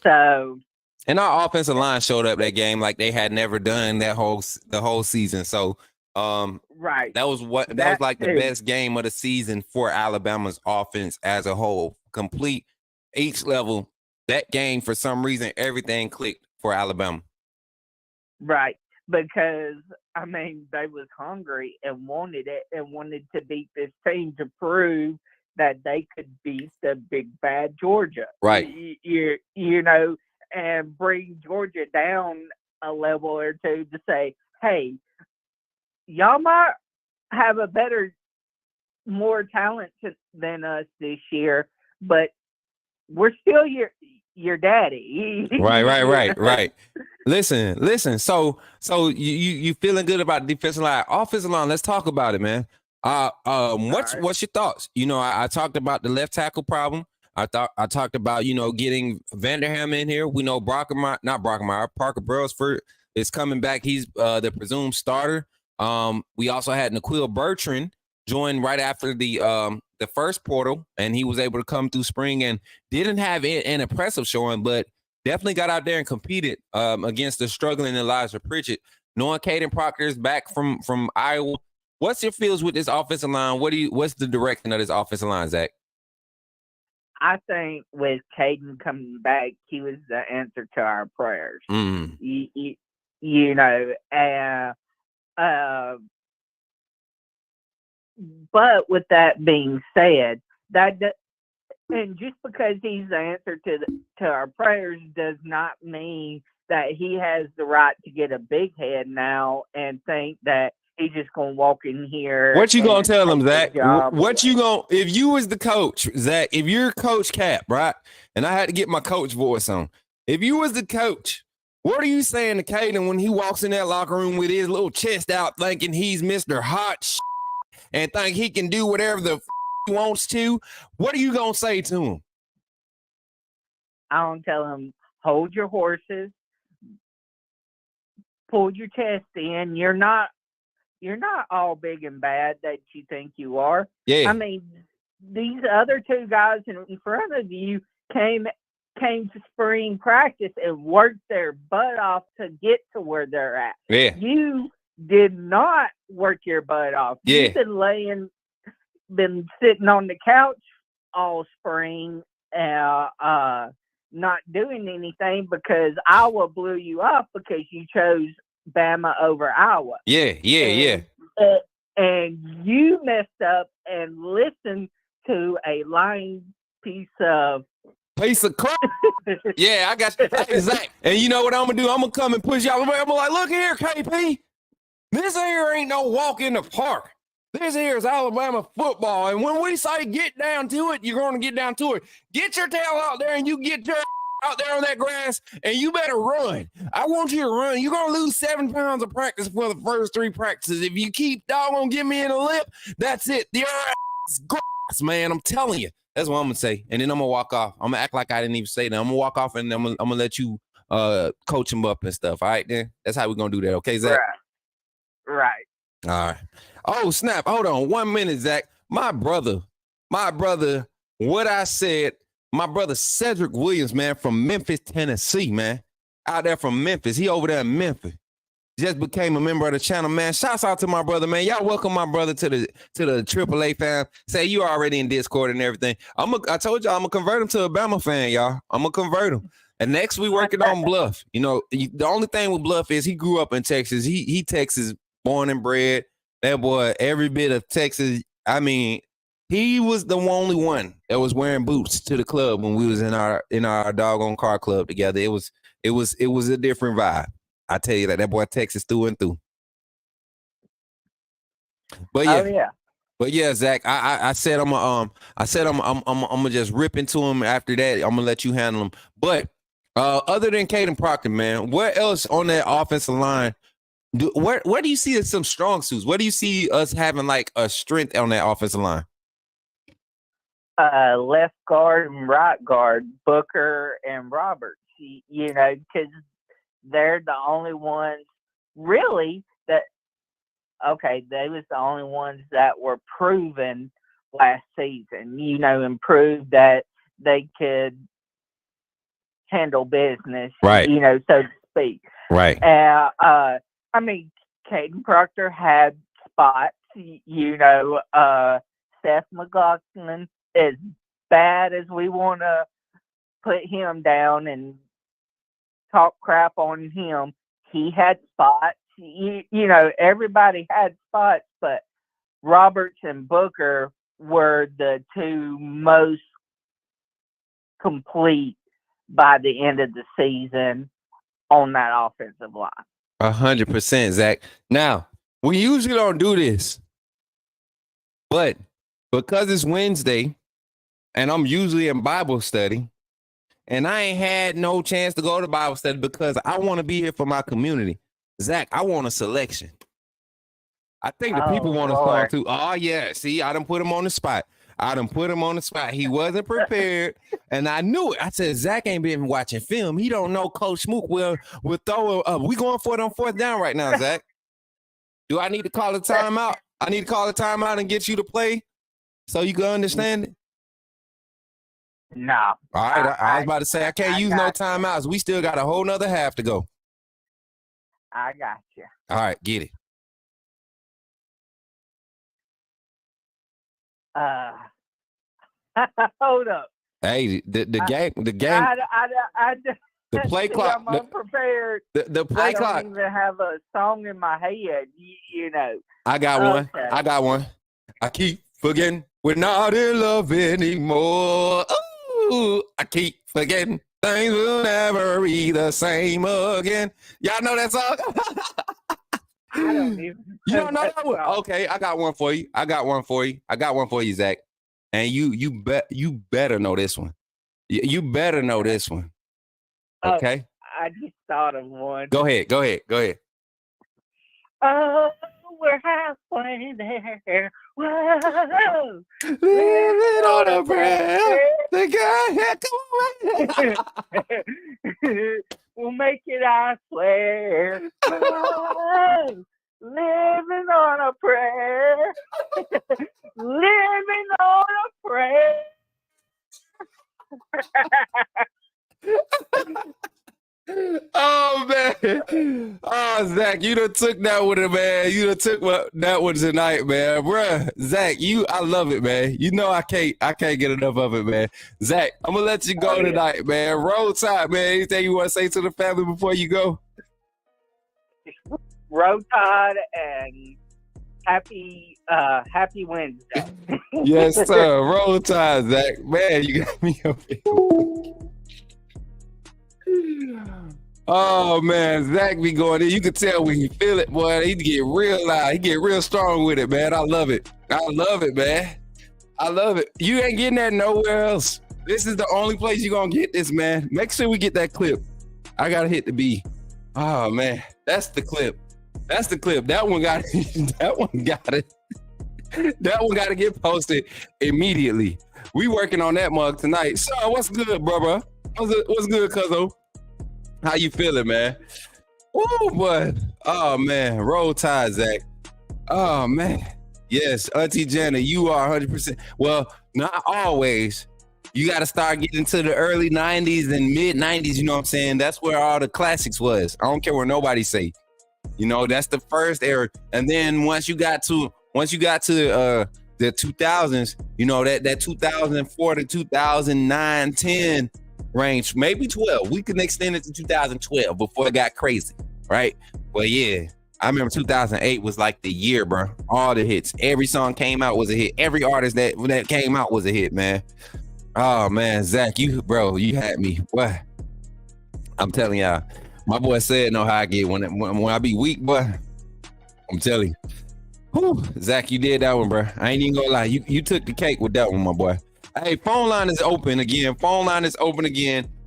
Speaker 4: So.
Speaker 2: And our offensive line showed up that game like they had never done the whole season. So
Speaker 4: right.
Speaker 2: That was like the best game of the season for Alabama's offense as a whole. Complete each level. That game, for some reason, everything clicked for Alabama.
Speaker 4: Right. Because, they was hungry and wanted it and wanted to beat this team to prove that they could beat the big bad Georgia.
Speaker 2: Right.
Speaker 4: And bring Georgia down a level or two to say, hey, y'all might have a more talent than us this year, but we're still your daddy.
Speaker 2: Right. Listen. So you feeling good about the defensive line, offensive line? Let's talk about it, man. What's your thoughts? I talked about the left tackle problem. I talked about getting Vanderham in here. We know Parker Brailsford is coming back. He's the presumed starter. We also had Naquil Bertrand join right after the first portal, and he was able to come through spring and didn't have an impressive showing, but definitely got out there and competed against the struggling Elijah Pritchett. Knowing Caden Proctor is back from Iowa, what's your feels with this offensive line? What's the direction of this offensive line, Zach?
Speaker 4: I think with Caden coming back, he was the answer to our prayers.
Speaker 2: Mm.
Speaker 4: But with that being said, and just because he's the answer to our prayers does not mean that he has the right to get a big head now and think that he's just gonna walk in here.
Speaker 2: What you gonna tell him, Zach? What you gonna, if you was the coach, Zach, if you're Coach Cap, right? And I had to get my coach voice on. If you was the coach, what are you saying to Caden when he walks in that locker room with his little chest out, thinking he's Mr. Hot and think he can do whatever the he wants to? What are you gonna say to him?
Speaker 4: I don't tell him, hold your horses, pull your chest in. You're not all big and bad that you think you are.
Speaker 2: Yeah.
Speaker 4: These other two guys in front of you came to spring practice and worked their butt off to get to where they're at.
Speaker 2: Yeah.
Speaker 4: You did not work your butt off.
Speaker 2: Yeah.
Speaker 4: You've been sitting on the couch all spring, not doing anything because Iowa blew you up because you chose Bama over Iowa.
Speaker 2: Yeah.
Speaker 4: And you messed up and listened to a lying piece of
Speaker 2: crap. Yeah, I got you. Hey, Zach. And you know what I'm gonna do? I'm gonna come and push y'all away. I'm gonna like, look here, KP. This here ain't no walk in the park. This here is Alabama football. And when we say get down to it, you're gonna get down to it. Get your tail out there and you get your out there on that grass, and you better run. I want you to run. You're going to lose 7 pounds of practice for the first 3 practices. If you keep doggone give me in the lip, that's it. The grass, man. I'm telling you. That's what I'm going to say. And then I'm going to walk off. I'm going to act like I didn't even say that. I'm going to walk off, and I'm going to let you coach him up and stuff. All right, then? That's how we're going to do that. Okay, Zach?
Speaker 4: Right.
Speaker 2: All right. Oh, snap. Hold on 1 minute, Zach. My brother, what I said, my brother Cedric Williams, man, from Memphis, Tennessee, man. Out there from Memphis. He over there in Memphis. Just became a member of the channel, man. Shouts out to my brother, man. Y'all welcome my brother to the AAA fam. Say you already in Discord and everything. I told y'all I'm going to convert him to a Bama fan, y'all. I'm going to convert him. And next we working on Bluff. The only thing with Bluff is he grew up in Texas. He Texas born and bred. That boy, every bit of Texas. He was the only one that was wearing boots to the club when we was in our doggone car club together. It was a different vibe. I tell you that boy Texas through and through. But yeah.
Speaker 4: Oh yeah.
Speaker 2: But yeah, Zach, I said I'm gonna just rip into him after that. I'm gonna let you handle him. But other than Caden Proctor, man, where else on that offensive line? Where do you see some strong suits? Where do you see us having like a strength on that offensive line?
Speaker 4: Left guard and right guard, Booker and Roberts. You know, because they're the only ones really that. Okay, they was the only ones that were proven last season. You know, and proved that they could handle business.
Speaker 2: Right.
Speaker 4: You know, so to speak.
Speaker 2: Right.
Speaker 4: I mean, Caden Proctor had spots. You know, Seth McLaughlin, as bad as we want to put him down and talk crap on him, he had spots. You know, everybody had spots, but Roberts and Booker were the two most complete by the end of the season on that offensive line.
Speaker 2: 100%, Zach. Now, we usually don't do this, but because it's Wednesday and I'm usually in Bible study and I ain't had no chance to go to Bible study because I want to be here for my community. Zach, I want a selection. I think the people want a song too. Oh, yeah. See, I done put him on the spot. He wasn't prepared, and I knew it. I said, Zach ain't been watching film. He don't know Coach Smook will throw we going for it on fourth down right now, Zach. Do I need to call a timeout? I need to call a timeout and get you to play so you can understand it?
Speaker 4: No.
Speaker 2: All right. I was about to say, I can't use no timeouts. We still got a whole nother half to go.
Speaker 4: I got you.
Speaker 2: All right, get it.
Speaker 4: Hold up.
Speaker 2: Hey, the game. The play clock.
Speaker 4: I'm unprepared.
Speaker 2: The play clock.
Speaker 4: I don't even have a song in my head. You know.
Speaker 2: I got one. I keep forgetting we're not in love anymore. Ooh, I keep forgetting things will never be the same again. Y'all know that song?
Speaker 4: I don't even.
Speaker 2: You don't know that one? Okay, I got one for you, Zach. And you better know this one. You better know this one. Okay.
Speaker 4: I just thought of one.
Speaker 2: Go ahead.
Speaker 4: Oh, we're halfway there. Whoa.
Speaker 2: Living on a prayer. The guy, come
Speaker 4: on. We'll make it, I swear. Whoa. Living on a prayer. Living on a prayer.
Speaker 2: Oh man! Oh Zach, you done took that one, man. You done took that one tonight, man, bruh. Zach, I love it, man. You know I can't get enough of it, man. Zach, I'm gonna let you go tonight, man. Roll Tide, man. Anything you want to say to the family before you go?
Speaker 4: Roll Tide and happy Wednesday.
Speaker 2: Yes, sir. Roll Tide, Zach. Man, you got me up here. Oh man, Zach be going in. You can tell when he feel it, boy. He get real loud. He get real strong with it, man. I love it, man. I love it. You ain't getting that nowhere else. This is the only place you're gonna get this, man. Make sure we get that clip. I gotta hit the B. Oh man, that's the clip. That one got to get posted immediately. We working on that mug tonight. So what's good, bro? What's good, cuzzo? How you feeling, man? Oh boy. Oh man. Roll Tide, Zach. Oh man. Yes, Auntie Janet, you are 100%. Well, not always. You got to start getting to the early 90s and mid 90s. You know what I'm saying? That's where all the classics was. I don't care what nobody say. You know, that's the first era. And then once you got to the 2000s, you know, that 2004 to 2009, 10 range, maybe 12. We can extend it to 2012 before it got crazy, right? Well, yeah, I remember 2008 was like the year, bro. All the hits. Every song came out was a hit. Every artist that came out was a hit, man. Oh man, Zach, you had me. What? I'm telling y'all, my boy said know how I get when I be weak, boy. I'm telling you. Whew, Zach, you did that one, bro. I ain't even gonna lie. You took the cake with that one, my boy. Hey, phone line is open again.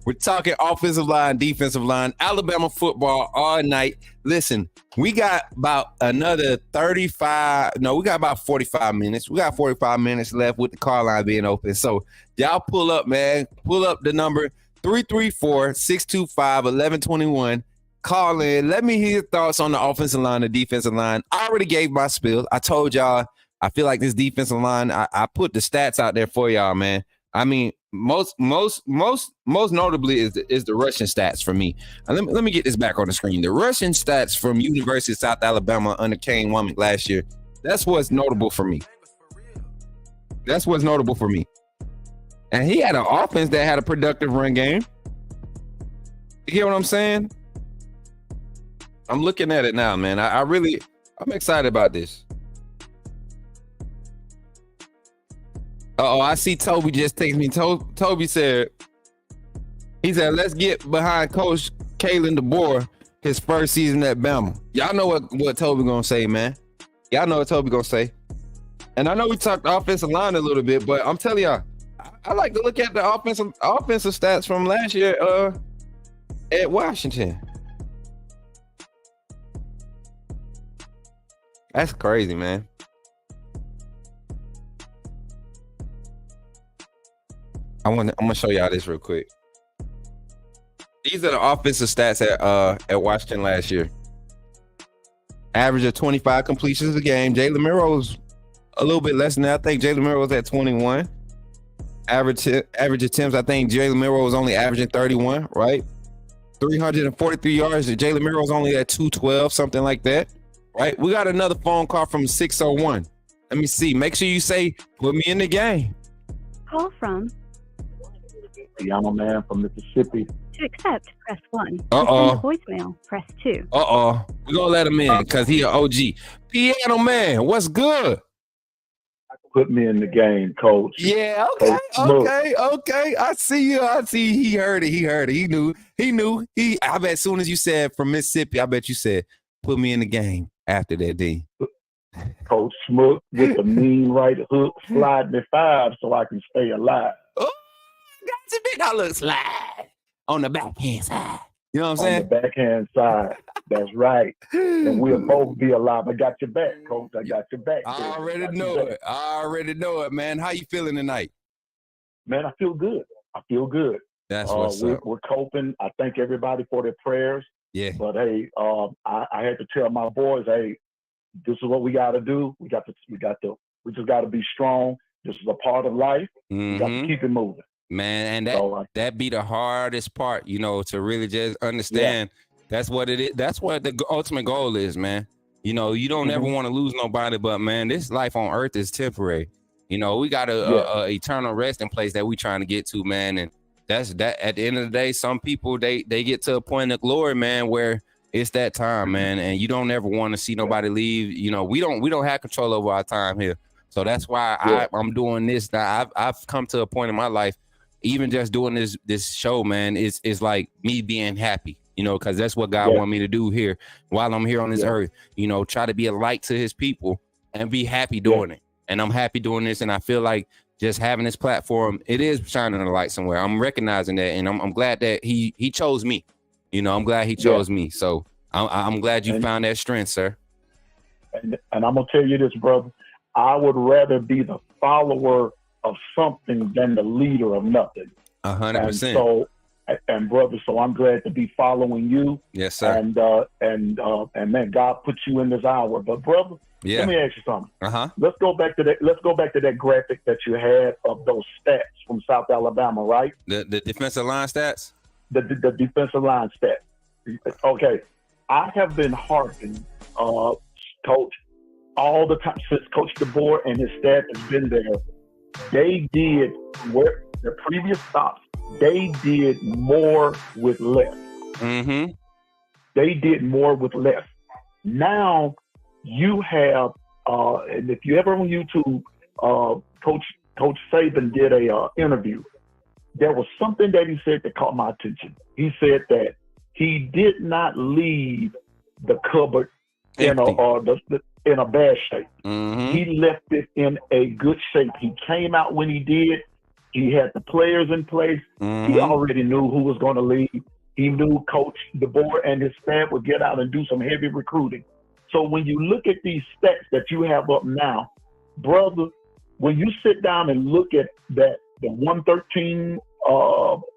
Speaker 2: We're talking offensive line, defensive line, Alabama football all night. Listen, we got about another 45. No, we got about 45 minutes. We got 45 minutes left with the call line being open. So y'all pull up, man. Pull up the number 334-625-1121. Call in. Let me hear your thoughts on the offensive line, the defensive line. I already gave my spiel. I told y'all I feel like this defensive line, I put the stats out there for y'all, man. I mean, most notably is the rushing stats for me. Let me get this back on the screen. The rushing stats from University of South Alabama under Kane Womack last year. That's what's notable for me. And he had an offense that had a productive run game. You hear what I'm saying? I'm looking at it now, man. I'm excited about this. I see Toby just text me. Toby said, let's get behind Coach Kalen DeBoer, his first season at Bama. Y'all know what Toby gonna say, man. Y'all know what Toby gonna say. And I know we talked offensive line a little bit, but I'm telling y'all, I like to look at the offensive stats from last year at Washington. That's crazy, man. I'm gonna show y'all this real quick. These are the offensive stats at Washington last year. Average of 25 completions a game. Jalen Milroe's a little bit less than that. I think Jalen Milroe's at 21. Average attempts, I think Jalen Milroe was only averaging 31, right? 343 yards. Jalen Milroe's only at 212, something like that, right? We got another phone call from 601. Let me see. Make sure you say, put me in the game.
Speaker 3: Call from.
Speaker 5: I'm a man from Mississippi.
Speaker 3: To accept, press 1. To
Speaker 2: Uh-oh.
Speaker 3: send a voicemail, press 2.
Speaker 2: We're going to let him in because he an OG. Piano Man, what's good?
Speaker 5: Put me in the game, Coach.
Speaker 2: Yeah, okay. I see you. He heard it. He knew. I bet as soon as you said from Mississippi, I bet you said, put me in the game after that, D.
Speaker 5: Coach Smook with the mean right hook, slide me 5 so I can stay alive.
Speaker 2: Oh, got you big. I look slide on the backhand side. You know what I'm saying?
Speaker 5: On the backhand side. That's right. And we'll both be alive. I got your back, Coach. I got your back.
Speaker 2: I already know it, man. How you feeling tonight?
Speaker 5: Man, I feel good.
Speaker 2: That's what's up.
Speaker 5: We're coping. I thank everybody for their prayers.
Speaker 2: Yeah.
Speaker 5: But hey, I had to tell my boys, hey, this is what we got to do. We just got to be strong. This is a part of life. We got to keep it moving.
Speaker 2: Man, and that be the hardest part, to really just understand. Yeah. That's what it is. That's what the ultimate goal is, man. You don't ever want to lose nobody, but man, this life on earth is temporary. We got a eternal resting place that we trying to get to, man. And that's that. At the end of the day, some people they get to a point of glory, man, where it's that time, man. And you don't ever want to see nobody leave. We don't have control over our time here. So that's why I'm doing this. Now I've come to a point in my life, even just doing this show, man, is like me being happy. Because that's what God want me to do here while I'm here on this earth. Try to be a light to his people and be happy doing it. And I'm happy doing this. And I feel like just having this platform, it is shining a light somewhere. I'm recognizing that. And I'm glad that he chose me. I'm glad he chose me. So I'm glad you found that strength, sir.
Speaker 5: And I'm going to tell you this, brother. I would rather be the follower of something than the leader of nothing.
Speaker 2: 100%.
Speaker 5: And brother, so I'm glad to be following you.
Speaker 2: Yes, sir.
Speaker 5: And man, God put you in this hour. But brother, let me ask you something. Let's go back to that graphic that you had of those stats from South Alabama, right?
Speaker 2: The defensive line stats.
Speaker 5: The defensive line stats. Okay, I have been harping, Coach, all the time since Coach DeBoer and his staff has been there. They did where the previous stops. They did more with less.
Speaker 2: Mm-hmm.
Speaker 5: They did more with less. Now you have, and if you ever on YouTube, Coach Saban did a interview. There was something that he said that caught my attention. He said that he did not leave the cupboard in a bad shape.
Speaker 2: Mm-hmm.
Speaker 5: He left it in a good shape. He came out when he did. He had the players in place.
Speaker 2: Mm-hmm.
Speaker 5: He already knew who was going to leave. He knew Coach DeBoer and his staff would get out and do some heavy recruiting. So when you look at these stats that you have up now, brother, when you sit down and look at that, the 113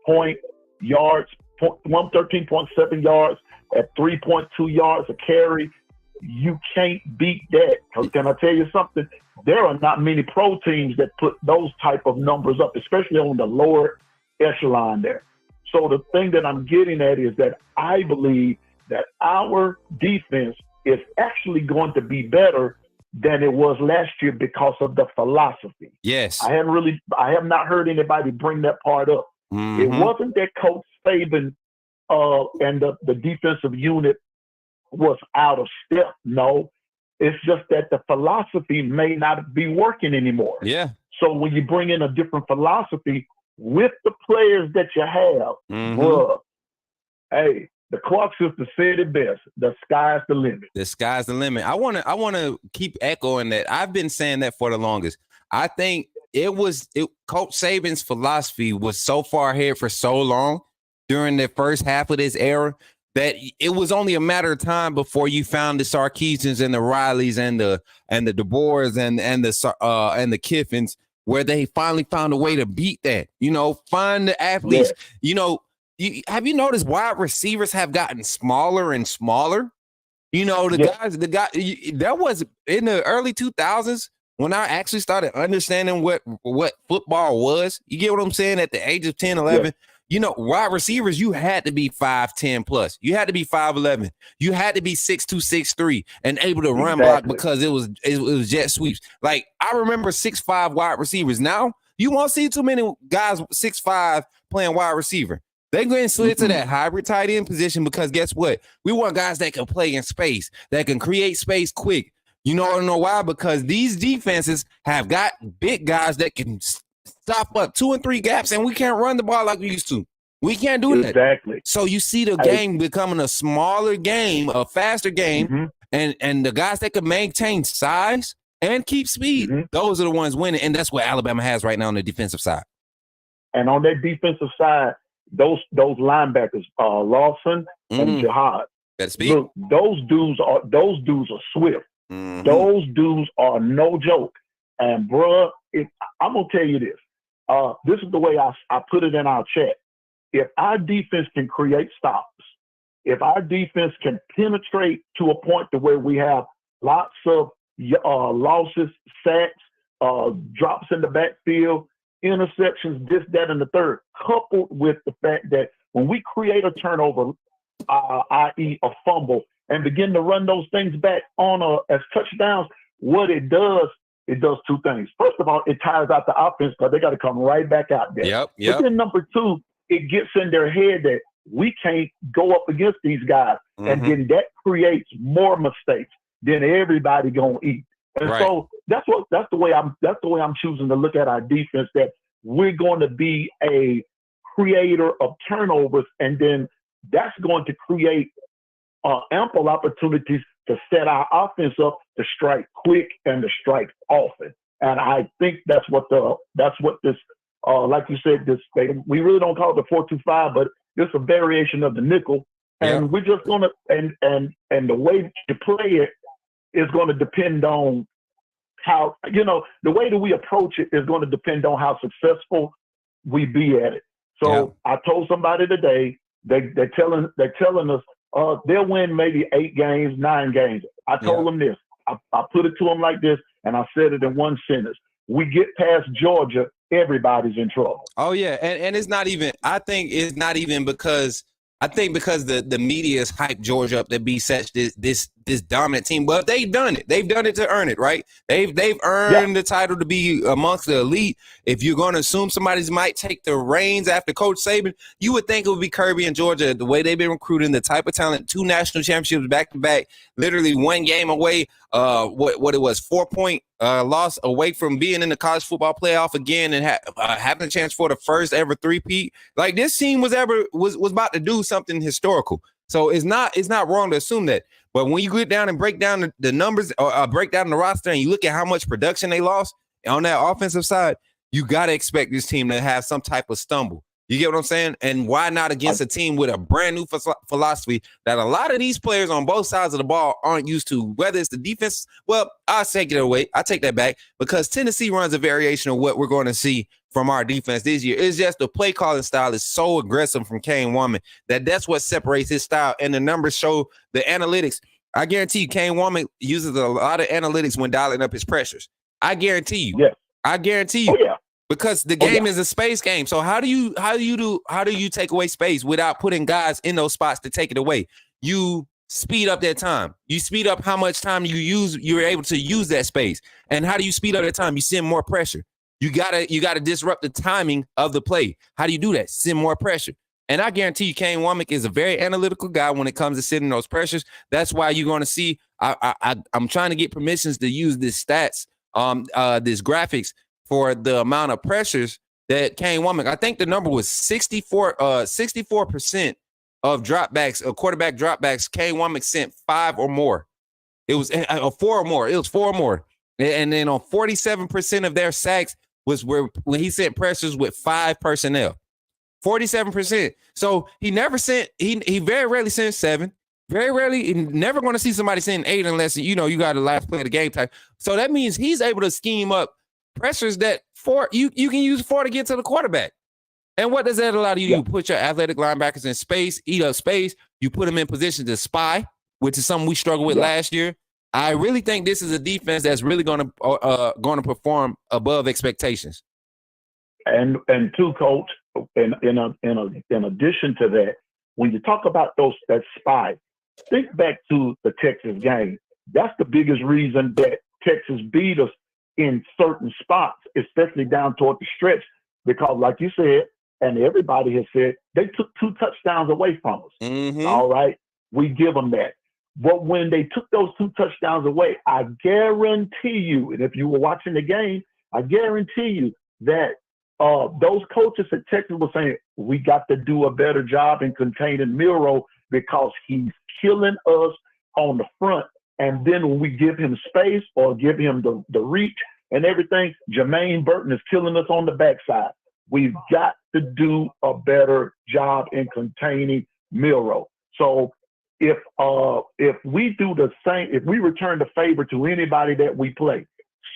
Speaker 5: point yards, 113.7 yards at 3.2 yards a carry, you can't beat that. Because can I tell you something? There are not many pro teams that put those type of numbers up, especially on the lower echelon there. So the thing that I'm getting at is that I believe that our defense is actually going to be better than it was last year because of the philosophy.
Speaker 2: Yes.
Speaker 5: I have not heard anybody bring that part up.
Speaker 2: Mm-hmm.
Speaker 5: It wasn't that Coach Saban and the defensive unit was out of step. No, it's just that the philosophy may not be working anymore.
Speaker 2: Yeah.
Speaker 5: So when you bring in a different philosophy with the players that you have, bruh, hey, the Clark sisters said it best. The sky's the limit.
Speaker 2: The sky's the limit. I wanna keep echoing that. I've been saying that for the longest. I think Coach Saban's philosophy was so far ahead for so long during the first half of this era that it was only a matter of time before you found the Sarkeesians and the Rileys and the DeBoers and the Kiffins, where they finally found a way to beat that. Find the athletes.
Speaker 5: Yeah.
Speaker 2: Have you noticed wide receivers have gotten smaller and smaller? The guy that was in the early 2000s when I actually started understanding what football was. You get what I'm saying? At the age of 10, 11, wide receivers, you had to be 5'10 plus. You had to be 5'11. You had to be 6'2", 6'3", and able to run block because it was jet sweeps. Like, I remember 6'5" wide receivers. Now, you won't see too many guys 6'5" playing wide receiver. They're going to slid to that hybrid tight end position because guess what? We want guys that can play in space, that can create space quick. You know why? Because these defenses have got big guys that can stop up 2 and 3 gaps, and we can't run the ball like we used to. We can't do that.
Speaker 5: Exactly.
Speaker 2: So you see the game becoming a smaller game, a faster game, and the guys that can maintain size and keep speed, those are the ones winning, and that's what Alabama has right now on the defensive side.
Speaker 5: And on that defensive side, those linebackers, Lawson and Jihad.
Speaker 2: Better speak.
Speaker 5: Look, those dudes are swift. Those dudes are no joke. And bruh, I'm gonna tell you this. This is the way I put it in our chat. If our defense can create stops, if our defense can penetrate to a point to where we have lots of losses, sacks, drops in the backfield, interceptions, this, that, and the third, coupled with the fact that when we create a turnover, i.e. a fumble, and begin to run those things back on as touchdowns, what it does 2 things. First of all, it tires out the offense because they got to come right back out there.
Speaker 2: Yep.
Speaker 5: But then number 2, it gets in their head that we can't go up against these guys, and then that creates more mistakes. Then everybody gonna eat. And so that's the way I'm choosing to look at our defense, that we're going to be a creator of turnovers, and then that's going to create ample opportunities to set our offense up to strike quick and to strike often. And I think that's what this like you said, we really don't call it the 4-2-5, but it's a variation of the nickel. And we're just gonna and the way you play it is going to depend on how, the way that we approach it is going to depend on how successful we be at it. So I told somebody today, they're telling us they'll win maybe 8 games, 9 games. I told them this. I put it to them like this, and I said it in one sentence. We get past Georgia, everybody's in trouble.
Speaker 2: Oh yeah, and it's not even. I think it's not even because. I think because the media is hyped Georgia up to be such this this dominant team. But they've done it. They've done it to earn it, right? They've earned the title to be amongst the elite. If you're going to assume somebody might take the reins after Coach Saban, you would think it would be Kirby and Georgia. The way they've been recruiting, the type of talent, 2 national championships back to back, literally 1 game away. What it was, 4-point loss away from being in the college football playoff again and having a chance for the first ever three-peat. Like, this team was about to do something historical. So it's not wrong to assume that. But when you get down and break down the numbers or break down the roster and you look at how much production they lost on that offensive side, you got to expect this team to have some type of stumble. You get what I'm saying? And why not against a team with a brand new philosophy that a lot of these players on both sides of the ball aren't used to, whether it's the defense. Well, I'll take it away. I take that back because Tennessee runs a variation of what we're going to see from our defense this year. It's just the play calling style is so aggressive from Kane Wommack that's what separates his style. And the numbers show the analytics. I guarantee you Kane Wommack uses a lot of analytics when dialing up his pressures. I guarantee you.
Speaker 5: Yeah.
Speaker 2: I guarantee you.
Speaker 5: Oh, yeah.
Speaker 2: Because the game is a space game. So how do you take away space without putting guys in those spots to take it away? You speed up that time. You speed up how much time you're able to use that space. And how do you speed up that time? You send more pressure. You gotta disrupt the timing of the play. How do you do that? Send more pressure. And I guarantee you, Kane Wommack is a very analytical guy when it comes to sending those pressures. That's why you're going to see. I'm trying to get permissions to use this stats, this graphics for the amount of pressures that Kane Wommack. I think the number was 64% of dropbacks, quarterback dropbacks. Kane Wommack sent 5 or more. It was 4 or more. It was 4 or more. And then on 47% of their sacks was when he sent pressures with 5 personnel. 47%. So he never sent. He very rarely sent 7. Very rarely, never going to see somebody send 8 unless you got the last play of the game type. So that means he's able to scheme up pressures that you can use 4 to get to the quarterback. And what does that allow you to do? Put your athletic linebackers in space, eat up space. You put them in position to spy, which is something we struggled with last year. I really think this is a defense that's really going to perform above expectations.
Speaker 5: And too, Coach, in addition to that, when you talk about that spy, think back to the Texas game. That's the biggest reason that Texas beat us in certain spots, especially down toward the stretch, because like you said, and everybody has said, they took 2 touchdowns away from us.
Speaker 2: Mm-hmm.
Speaker 5: All right, we give them that. But when they took those 2 touchdowns away, I guarantee you, and if you were watching the game, I guarantee you that those coaches at Texas were saying, we got to do a better job in containing Miro because he's killing us on the front. And then when we give him space or give him the reach and everything, Jermaine Burton is killing us on the backside. We've got to do a better job in containing Miro. So if we do the same, if we return the favor to anybody that we play,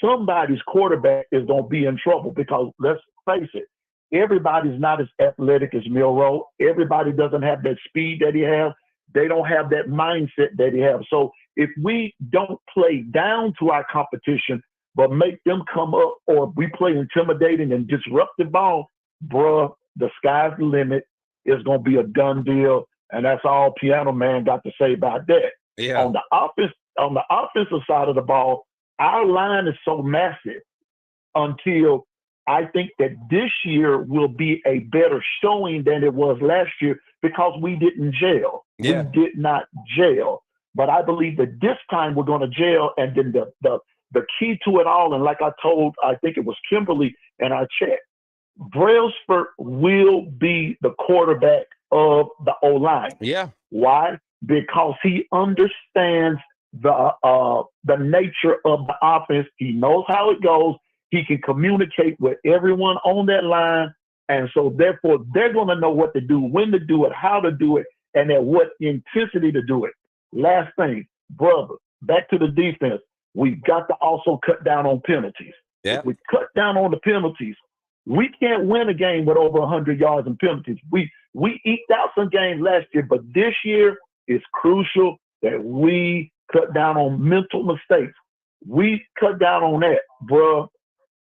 Speaker 5: somebody's quarterback is going to be in trouble because let's face it, everybody's not as athletic as Milroe. Everybody doesn't have that speed that he has. They don't have that mindset that he has. So if we don't play down to our competition, but make them come up, or we play intimidating and disruptive ball, bruh, the sky's the limit. It's going to be a done deal. And that's all Piano Man got to say about that.
Speaker 2: Yeah.
Speaker 5: On the offensive side of the ball, our line is so massive until I think that this year will be a better showing than it was last year because we didn't gel.
Speaker 2: Yeah.
Speaker 5: We did not gel. But I believe that this time we're going to gel. And then the key to it all, and like I told, I think it was Kimberly in our chat, Brailsford will be the quarterback of the O-line.
Speaker 2: Yeah.
Speaker 5: Why? Because he understands the nature of the offense. He knows how it goes. He can communicate with everyone on that line. And so therefore they're going to know what to do, when to do it, how to do it, and at what intensity to do it. Last thing, brother, back to the defense. We've got to also cut down on penalties.
Speaker 2: Yeah.
Speaker 5: If we cut down on the penalties, we can't win a game with over 100 yards in penalties. We eked out some games last year, but this year it's crucial that we cut down on mental mistakes. We cut down on that, bro.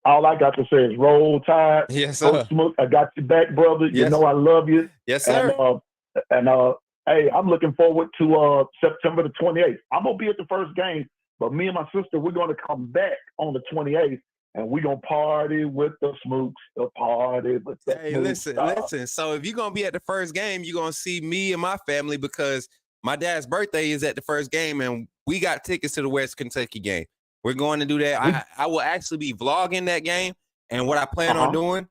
Speaker 5: All I got to say is roll tide.
Speaker 2: Yes, sir.
Speaker 5: Smook, I got your back, brother.
Speaker 2: Yes.
Speaker 5: You know I love you.
Speaker 2: Yes, sir.
Speaker 5: And Hey, I'm looking forward to September the 28th. I'm gonna be at the first game, but me and my sister, we're gonna come back on the 28th, and we're gonna party with the Smooks. The party with the
Speaker 2: Hey,
Speaker 5: Smooks.
Speaker 2: listen. So if you're gonna be at the first game, you're gonna see me and my family because my dad's birthday is at the first game, and we got tickets to the West Kentucky game. We're going to do that. I will actually be vlogging that game, and what I plan on doing,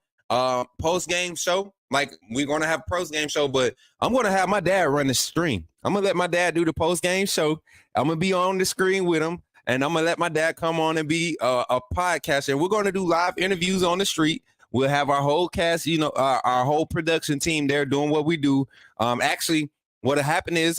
Speaker 2: post game show. Like we're gonna have a post game show, but I'm gonna have my dad run the stream. I'm gonna let my dad do the post game show. I'm gonna be on the screen with him, and I'm gonna let my dad come on and be a podcaster. And we're gonna do live interviews on the street. We'll have our whole cast, our whole production team there doing what we do. Actually, what'll happen is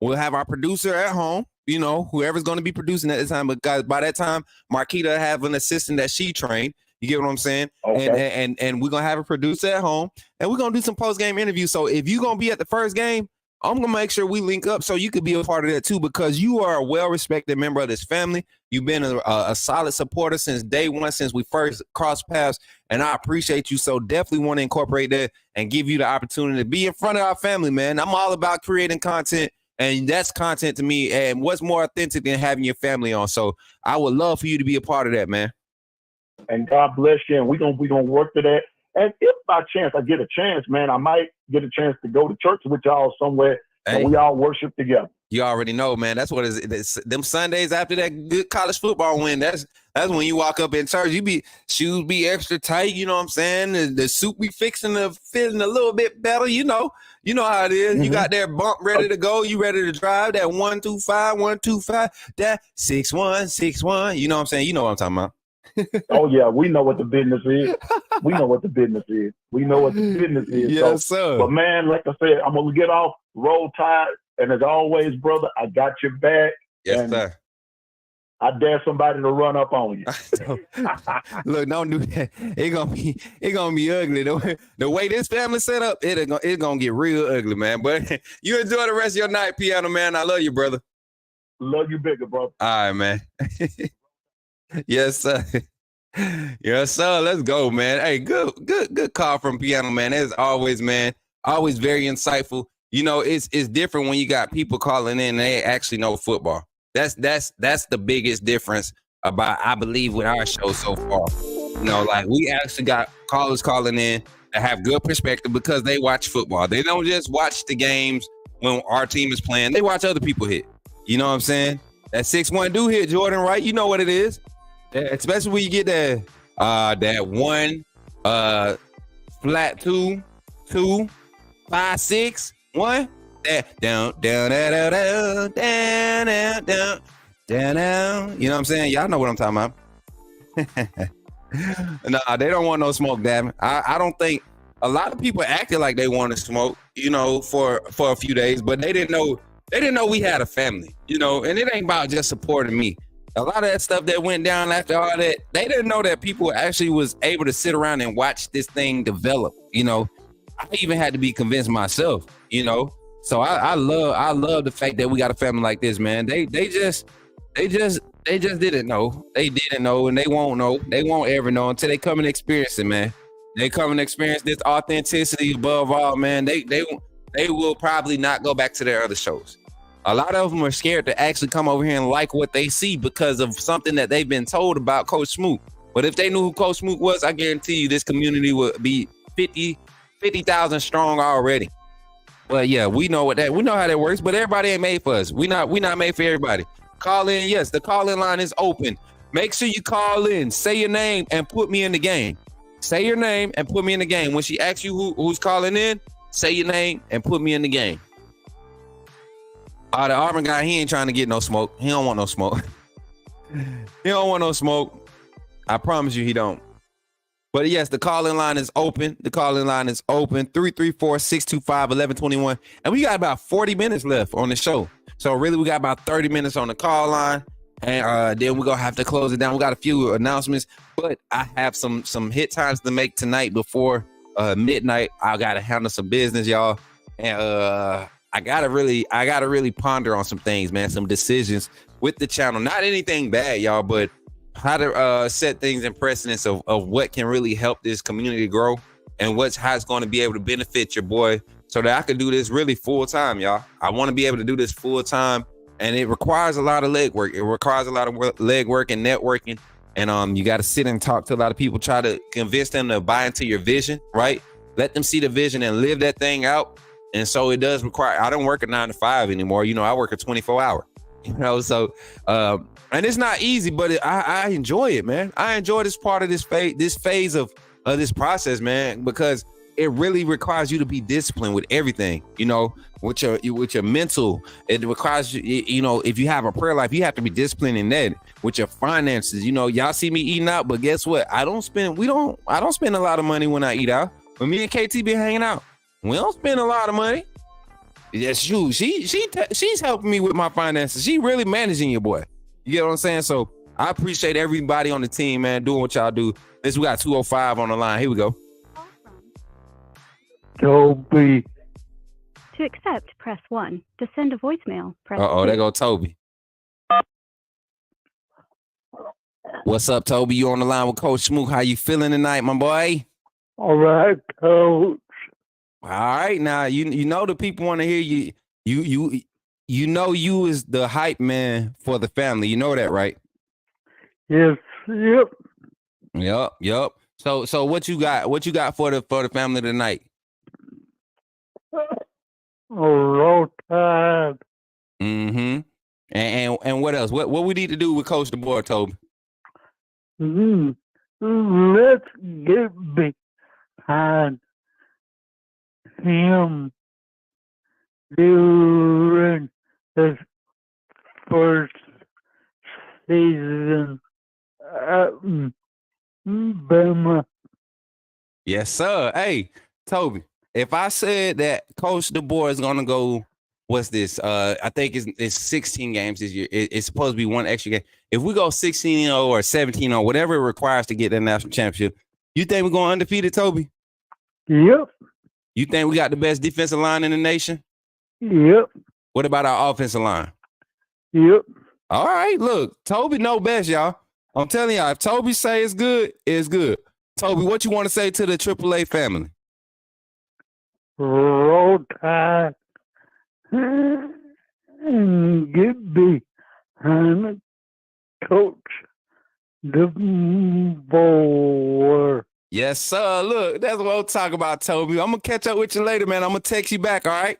Speaker 2: we'll have our producer at home, whoever's going to be producing at the time. But guys, by that time, Marquita have an assistant that she trained. You get what I'm saying? Okay. And we're going to have a producer at home, and we're going to do some post-game interviews. So if you're going to be at the first game, I'm going to make sure we link up so you could be a part of that too, because you are a well-respected member of this family. You've been a solid supporter since day one, since we first crossed paths, and I appreciate you. So definitely want to incorporate that and give you the opportunity to be in front of our family, man. I'm all about creating content, and that's content to me. And what's more authentic than having your family on? So I would love for you to be a part of that, man.
Speaker 5: And God bless you, and we're gonna work to that. And if by chance I get a chance, man, I might get a chance to go to church with y'all somewhere, and we all worship together.
Speaker 2: You already know, man. That's what it's them Sundays after that good college football win. That's when you walk up in church. Shoes be extra tight. You know what I'm saying? The suit be feeling a little bit better. You know how it is. Mm-hmm. You got that bump ready to go. You ready to drive that 125, that 6161. You know what I'm saying? You know what I'm talking about.
Speaker 5: Oh yeah, we know what the business is. We know what the business is.
Speaker 2: Yes, sir.
Speaker 5: But man, like I said, I'm gonna get off, roll tide, and as always, brother, I got your back.
Speaker 2: Yes, sir.
Speaker 5: I dare somebody to run up on you.
Speaker 2: Look, don't do that. It's gonna be ugly. The way this family set up, it's gonna get real ugly, man. But you enjoy the rest of your night, Piano Man. I love you, brother.
Speaker 5: Love you bigger, brother.
Speaker 2: All right, man. Yes, sir. Yes, sir. Let's go, man. Hey, good call from Piano Man. As always, man. Always very insightful. It's different when you got people calling in and they actually know football. That's the biggest difference about, I believe, with our show so far. Like we actually got callers calling in that have good perspective because they watch football. They don't just watch the games when our team is playing. They watch other people hit. You know what I'm saying? That 6-1 do hit, Jordan, right? You know what it is. Especially when you get that one flat 2 5 6 1 that down. You know what I'm saying? Y'all know what I'm talking about. No, they don't want no smoke, damn. I don't think a lot of people acted like they wanted smoke, for a few days, but they didn't know we had a family, and it ain't about just supporting me. A lot of that stuff that went down after all that, they didn't know that people actually was able to sit around and watch this thing develop. I even had to be convinced myself, So I love the fact that we got a family like this, man. They just didn't know. They didn't know, and they won't know. They won't ever know until they come and experience it, man. They come and experience this authenticity above all, man. They will probably not go back to their other shows. A lot of them are scared to actually come over here and like what they see because of something that they've been told about Coach Smook. But if they knew who Coach Smook was, I guarantee you this community would be 50,000 strong already. Well, yeah, we know how that works, but everybody ain't made for us. We not made for everybody. Call in, yes, the call-in line is open. Make sure you call in, say your name, and put me in the game. Say your name and put me in the game. When she asks you who's calling in, say your name and put me in the game. The Auburn guy, he ain't trying to get no smoke. He don't want no smoke. He don't want no smoke. I promise you he don't. But yes, the call-in line is open. The call-in line is open. 334-625-1121. And we got about 40 minutes left on the show. So really, we got about 30 minutes on the call line. And then we're going to have to close it down. We got a few announcements. But I have some hit times to make tonight before midnight. I got to handle some business, y'all. And I gotta really ponder on some things, man, some decisions with the channel. Not anything bad, y'all, but how to set things in precedence of what can really help this community grow and how it's going to be able to benefit your boy so that I could do this really full time, y'all. I want to be able to do this full time, and it requires a lot of leg work. It requires a lot of leg work and networking. And you got to sit and talk to a lot of people, try to convince them to buy into your vision, right? Let them see the vision and live that thing out. And so it does require, I don't work a 9 to 5 anymore. You know, I work a 24 hour, you know, so, and it's not easy, but I enjoy it, man. I enjoy this part of this phase of this process, man, because it really requires you to be disciplined with everything, you know, with your mental. It requires you know, if you have a prayer life, you have to be disciplined in that. With your finances, you know, y'all see me eating out, but guess what? I don't spend a lot of money when I eat out. When me and KT be hanging out, we don't spend a lot of money. Yes, she's helping me with my finances. She really managing your boy. You get what I'm saying? So I appreciate everybody on the team, man, doing what y'all do. We got 205 on the line. Here we go.
Speaker 5: Toby.
Speaker 3: To accept, press 1. To send a voicemail, press 2.
Speaker 2: There go Toby. What's up, Toby? You on the line with Coach Smook. How you feeling tonight, my boy?
Speaker 5: All right, Coach.
Speaker 2: All right, now you know the people want to hear you. You know you is the hype man for the family. You know that, right?
Speaker 5: Yes.
Speaker 2: Yep. So what you got? What you got for the family tonight?
Speaker 5: Roll Tide.
Speaker 2: Mm-hmm. And what else? What we need to do with Coach DeBoer, Toby?
Speaker 5: Let's get behind him during his first season at Bama.
Speaker 2: Yes, sir. Hey, Toby, if I said that Coach DeBoer is gonna go, what's this? I think it's 16 games this year. It's supposed to be one extra game. If we go 16-0 or 17-0, whatever it requires to get that national championship, you think we're going undefeated, Toby?
Speaker 5: Yep.
Speaker 2: You think we got the best defensive line in the nation?
Speaker 5: Yep.
Speaker 2: What about our offensive line?
Speaker 5: Yep.
Speaker 2: All right, look, Toby know best, y'all. I'm telling y'all, if Toby say it's good, it's good. Toby, what you want to say to the AAA family?
Speaker 5: Roll Tide. And get behind Coach DeBoer.
Speaker 2: Yes, sir. Look, that's what we'll talk about, Toby. I'm going to catch up with you later, man. I'm going to text you back, all right?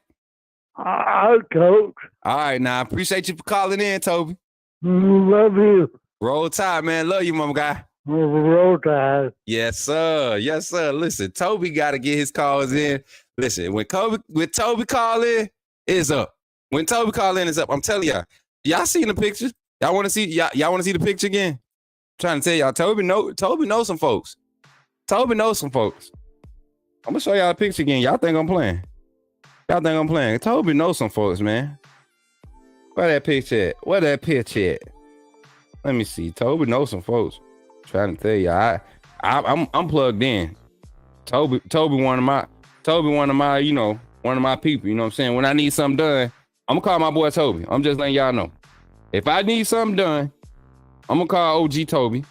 Speaker 5: All right, Coach.
Speaker 2: All right, now, I appreciate you for calling in, Toby.
Speaker 5: Love you.
Speaker 2: Roll Tide, man. Love you, mama guy.
Speaker 5: Roll Tide.
Speaker 2: Yes, sir. Yes, sir. Listen, Toby got to get his calls in. Listen, when Toby call in, it's up. When Toby call in, it's up. I'm telling y'all seen the picture? Y'all want to see the picture again? I'm trying to tell y'all, Toby knows some folks. Toby knows some folks. I'm gonna show y'all a picture again. Y'all think I'm playing? Toby knows some folks, man. Where that picture at? Let me see. Toby knows some folks. I'm trying to tell y'all, I'm plugged in. Toby one of my you know, one of my people. You know what I'm saying? When I need something done, I'm gonna call my boy Toby. I'm just letting y'all know. If I need something done, I'm gonna call OG Toby.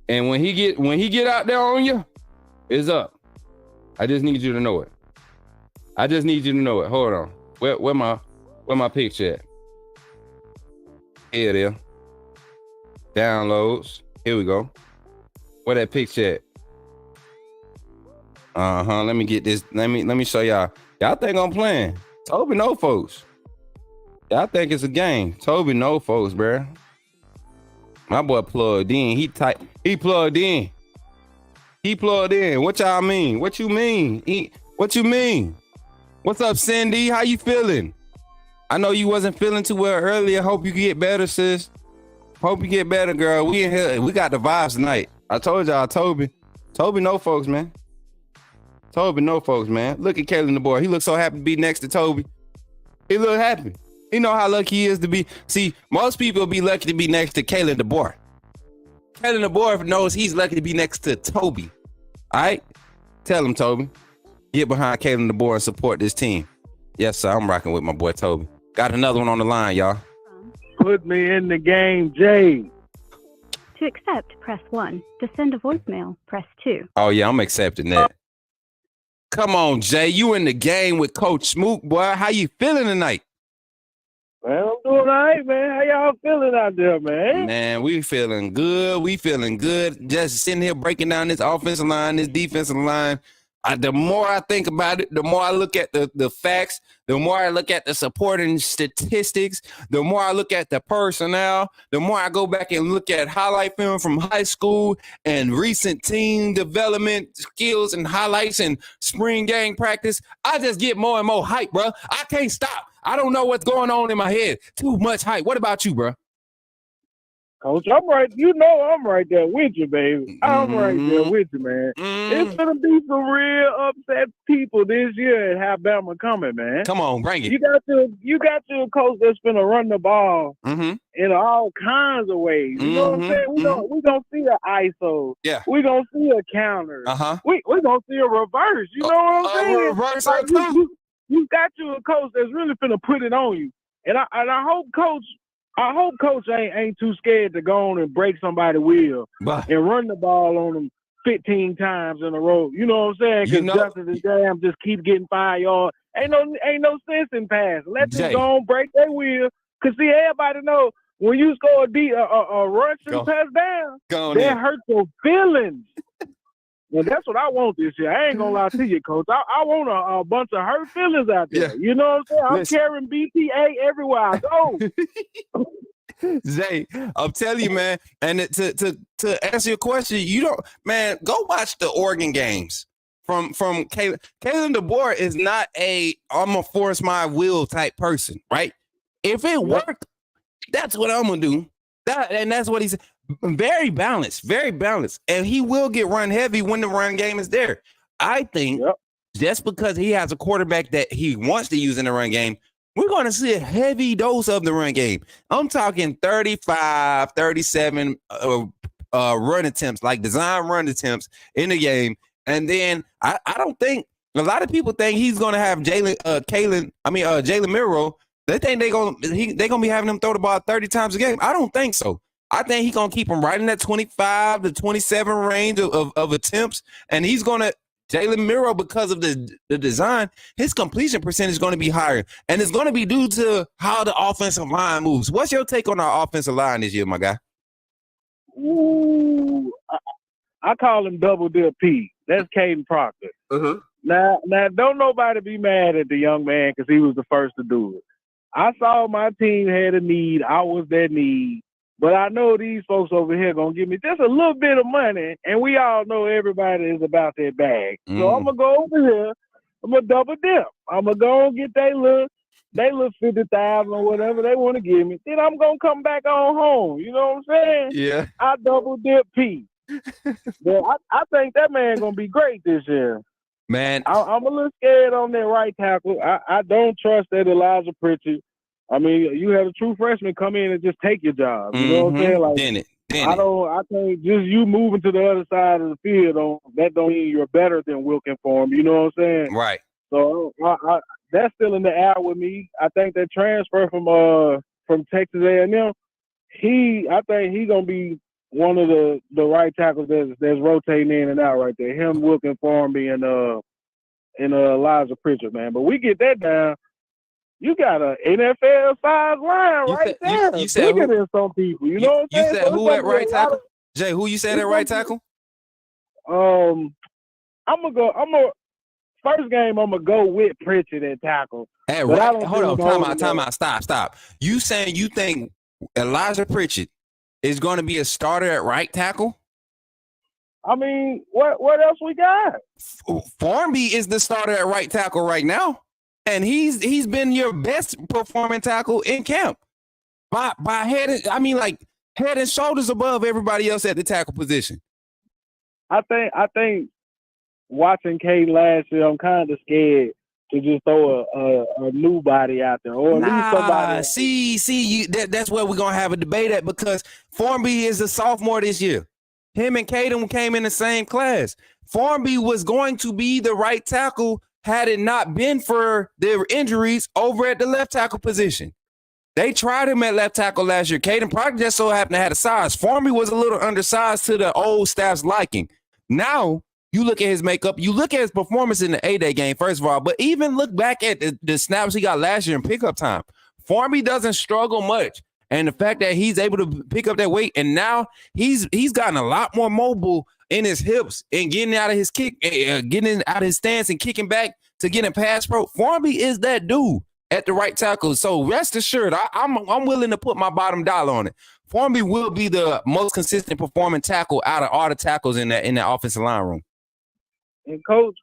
Speaker 2: And when he get out there on you, it's up. I just need you to know it. Hold on. Where my picture at? Here it is. Downloads. Here we go. Where that picture at? Let me get this. Let me show y'all. Y'all think I'm playing? Toby know folks. Y'all think it's a game? Toby know folks, bruh. My boy plugged in. He plugged in. What y'all mean? What you mean? What's up, Cindy? How you feeling? I know you wasn't feeling too well earlier. Hope you get better, sis. Hope you get better, girl. We in here. We got the vibes tonight. I told y'all, Toby know folks, man. Look at Kalen the boy. He looks so happy to be next to Toby. He look happy. You know how lucky he is to be. See, most people be lucky to be next to Kalen DeBoer. Kalen DeBoer knows he's lucky to be next to Toby. All right? Tell him, Toby. Get behind Kalen DeBoer and support this team. Yes, sir. I'm rocking with my boy Toby. Got another one on the line, y'all.
Speaker 5: Put me in the game, Jay.
Speaker 3: To accept, press 1. To send a voicemail, press 2.
Speaker 2: Oh, yeah, I'm accepting that. Come on, Jay. You in the game with Coach Smook, boy. How you feeling tonight?
Speaker 6: Man, I'm doing all right, man. How y'all feeling out there, man?
Speaker 2: Man, we feeling good. We feeling good. Just sitting here breaking down this offensive line, this defensive line. The more I think about it, the more I look at the facts, the more I look at the supporting statistics, the more I look at the personnel, the more I go back and look at highlight film from high school and recent team development skills and highlights and spring game practice. I just get more and more hype, bro. I can't stop. I don't know what's going on in my head. Too much hype. What about you, bro?
Speaker 6: Coach, I'm right. You know I'm right there with you, baby. I'm right there with you, man. It's gonna be some real upset people this year at Alabama coming, man.
Speaker 2: Come on, bring it.
Speaker 6: You got your coach that's gonna run the ball in all kinds of ways. You know what I'm saying? We gonna see an ISO.
Speaker 2: Yeah.
Speaker 6: We gonna see a counter.
Speaker 2: Uh-huh.
Speaker 6: We gonna see a reverse. You know what I'm saying?
Speaker 2: Reverse
Speaker 6: Like, you got you a coach that's really finna put it on you. And I hope coach ain't too scared to go on and break somebody's wheel and run the ball on them 15 times in a row. You know what I'm saying? Because Justice and Jam just keep getting 5 yards. Ain't no sense in pass. Let them go on, break their wheel. Because, see, everybody know when you score a rushing touchdown, that hurts your feelings. Well, that's what I want this year. I ain't going to lie to you, Coach. I want a bunch of hurt feelings out there. Yeah. You know what I'm saying? I'm carrying BTA everywhere I go.
Speaker 2: Zay, I'm telling you, man, and to answer your question, go watch the Oregon games from Kalen. Kalen DeBoer is not I'm gonna force my will type person, right? If it worked, that's what I'm gonna do. That's what he's very balanced, and he will get run heavy when the run game is there. I think just because he has a quarterback that he wants to use in the run game, we're going to see a heavy dose of the run game. I'm talking 35, 37 run attempts, like design run attempts in the game. And then I don't think a lot of people think he's going to have Jalen Milroe. They think they're going to be having him throw the ball 30 times a game. I don't think so. I think he's going to keep him right in that 25 to 27 range of attempts. And he's going to Jalen Milroe, because of the design, his completion percentage is going to be higher. And it's going to be due to how the offensive line moves. What's your take on our offensive line this year, my guy?
Speaker 6: Ooh, I call him Double Dip P. That's Caden Proctor. Now, don't nobody be mad at the young man because he was the first to do it. I saw my team had a need. I was that need. But I know these folks over here going to give me just a little bit of money, and we all know everybody is about their bag. So I'm going to go over here. I'm going to double dip. I'm going to go and get they little 50,000 or whatever they want to give me. Then I'm going to come back on home. You know what I'm saying?
Speaker 2: Yeah.
Speaker 6: I double dip P. But I think that man going to be great this year.
Speaker 2: Man.
Speaker 6: I'm a little scared on that right tackle. I don't trust that Elijah Pritchard. I mean, you have a true freshman come in and just take your job. You know what I'm saying? Like, I think just you moving to the other side of the field that don't mean you're better than Wilkin for him. You know what I'm saying?
Speaker 2: Right.
Speaker 6: So that's still in the air with me. I think that transfer from Texas A&M, I think he's gonna be one of the right tackles that's rotating in and out right there. Him, Wilkin Formby, and Elijah Pritchard, man. But we get that down. You got an NFL size line there. You said bigger than some people. You know what I'm saying?
Speaker 2: You said who at right tackle? Jay, who you said at right tackle?
Speaker 6: I'm gonna first game I'm gonna go with Pritchard at tackle.
Speaker 2: Hey, right, hold on, time out. Stop. You saying you think Elijah Pritchard is going to be a starter at right tackle?
Speaker 6: I mean, what else we got?
Speaker 2: Formby is the starter at right tackle right now. And he's been your best performing tackle in camp by head and shoulders above everybody else at the tackle position.
Speaker 6: I think watching Cade last year, I'm kind of scared to just throw a new body out there or at least somebody.
Speaker 2: See, that's where we're gonna have a debate at because Formby is a sophomore this year. Him and Caden came in the same class. Formby was going to be the right tackle had it not been for their injuries over at the left tackle position. They tried him at left tackle last year. Caden Proctor just so happened to have a size. Formby was a little undersized to the old staff's liking. Now You look at his makeup. You look at his performance in the A-Day game, first of all. But even look back at the snaps he got last year in pickup time. Formby doesn't struggle much. And the fact that he's able to pick up that weight, and now he's gotten a lot more mobile in his hips and getting out of his kick, getting out of his stance and kicking back to getting pass pro. Formby is that dude at the right tackle. So rest assured, I'm willing to put my bottom dollar on it. Formby will be the most consistent performing tackle out of all the tackles in that offensive line room.
Speaker 6: And coach,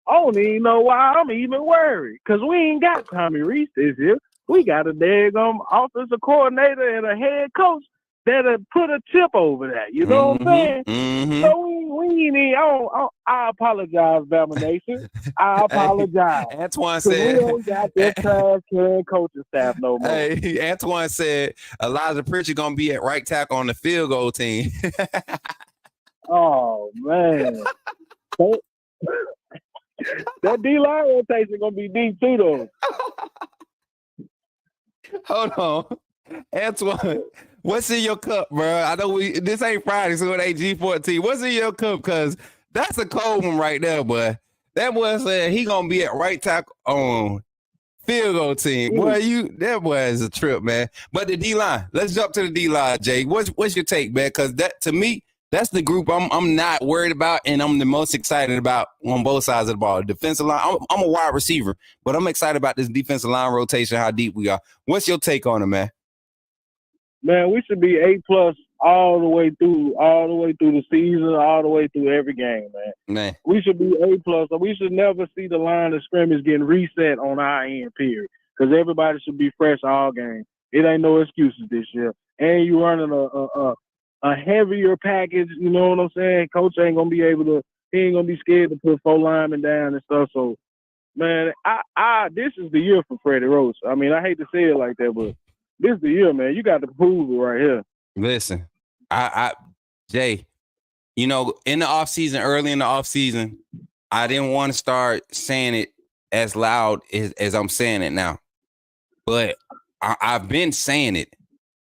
Speaker 6: I don't even know why I'm even worried, because we ain't got Tommy Reese this year. We got a daggone offensive coordinator and a head coach that'll put a chip over that. You know what I'm saying?
Speaker 2: Mm-hmm.
Speaker 6: So we ain't even, I apologize, Bama Nation. I apologize.
Speaker 2: Antoine
Speaker 6: We
Speaker 2: said,
Speaker 6: don't got that trash can coaching staff no more.
Speaker 2: hey, Antoine said Elijah Pritchard going to be at right tackle on the field goal team.
Speaker 6: Oh, man. That D-line rotation going to be deep too, though.
Speaker 2: Hold on. Antoine, what's in your cup, bro? I know this ain't Friday, so it ain't G14. What's in your cup? Because that's a cold one right there, boy. That boy said he going to be at right tackle on field goal team. Boy, that boy is a trip, man. But the D-line, let's jump to the D-line, Jay. What's your take, man? Because that, to me, that's the group I'm not worried about, and I'm the most excited about on both sides of the ball. Defensive line, I'm a wide receiver, but I'm excited about this defensive line rotation, how deep we are. What's your take on it, man?
Speaker 6: Man, we should be A+ all the way through the season, all the way through every game,
Speaker 2: Man.
Speaker 6: We should be A+. We should never see the line of scrimmage getting reset on our end, period. Because everybody should be fresh all game. It ain't no excuses this year. And you running a heavier package, you know what I'm saying? Coach ain't gonna be scared to put 4 linemen down and stuff. So, man, this is the year for Freddie Roach. I mean, I hate to say it like that, but this is the year, man. You got to prove it right here.
Speaker 2: Listen, Jay, you know, early in the offseason, I didn't want to start saying it as loud as I'm saying it now. But I've been saying it.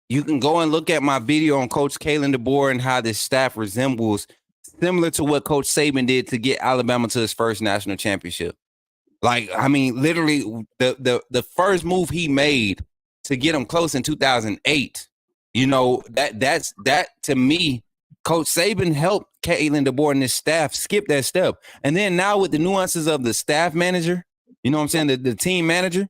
Speaker 2: You can go and look at my video on Coach Kalen DeBoer and how this staff resembles similar to what Coach Saban did to get Alabama to his first national championship. Like, I mean, literally the first move he made to get him close in 2008. You know, that to me, Coach Saban helped Kalen DeBoer and his staff skip that step. And then now with the nuances of the staff manager, you know what I'm saying, the team manager,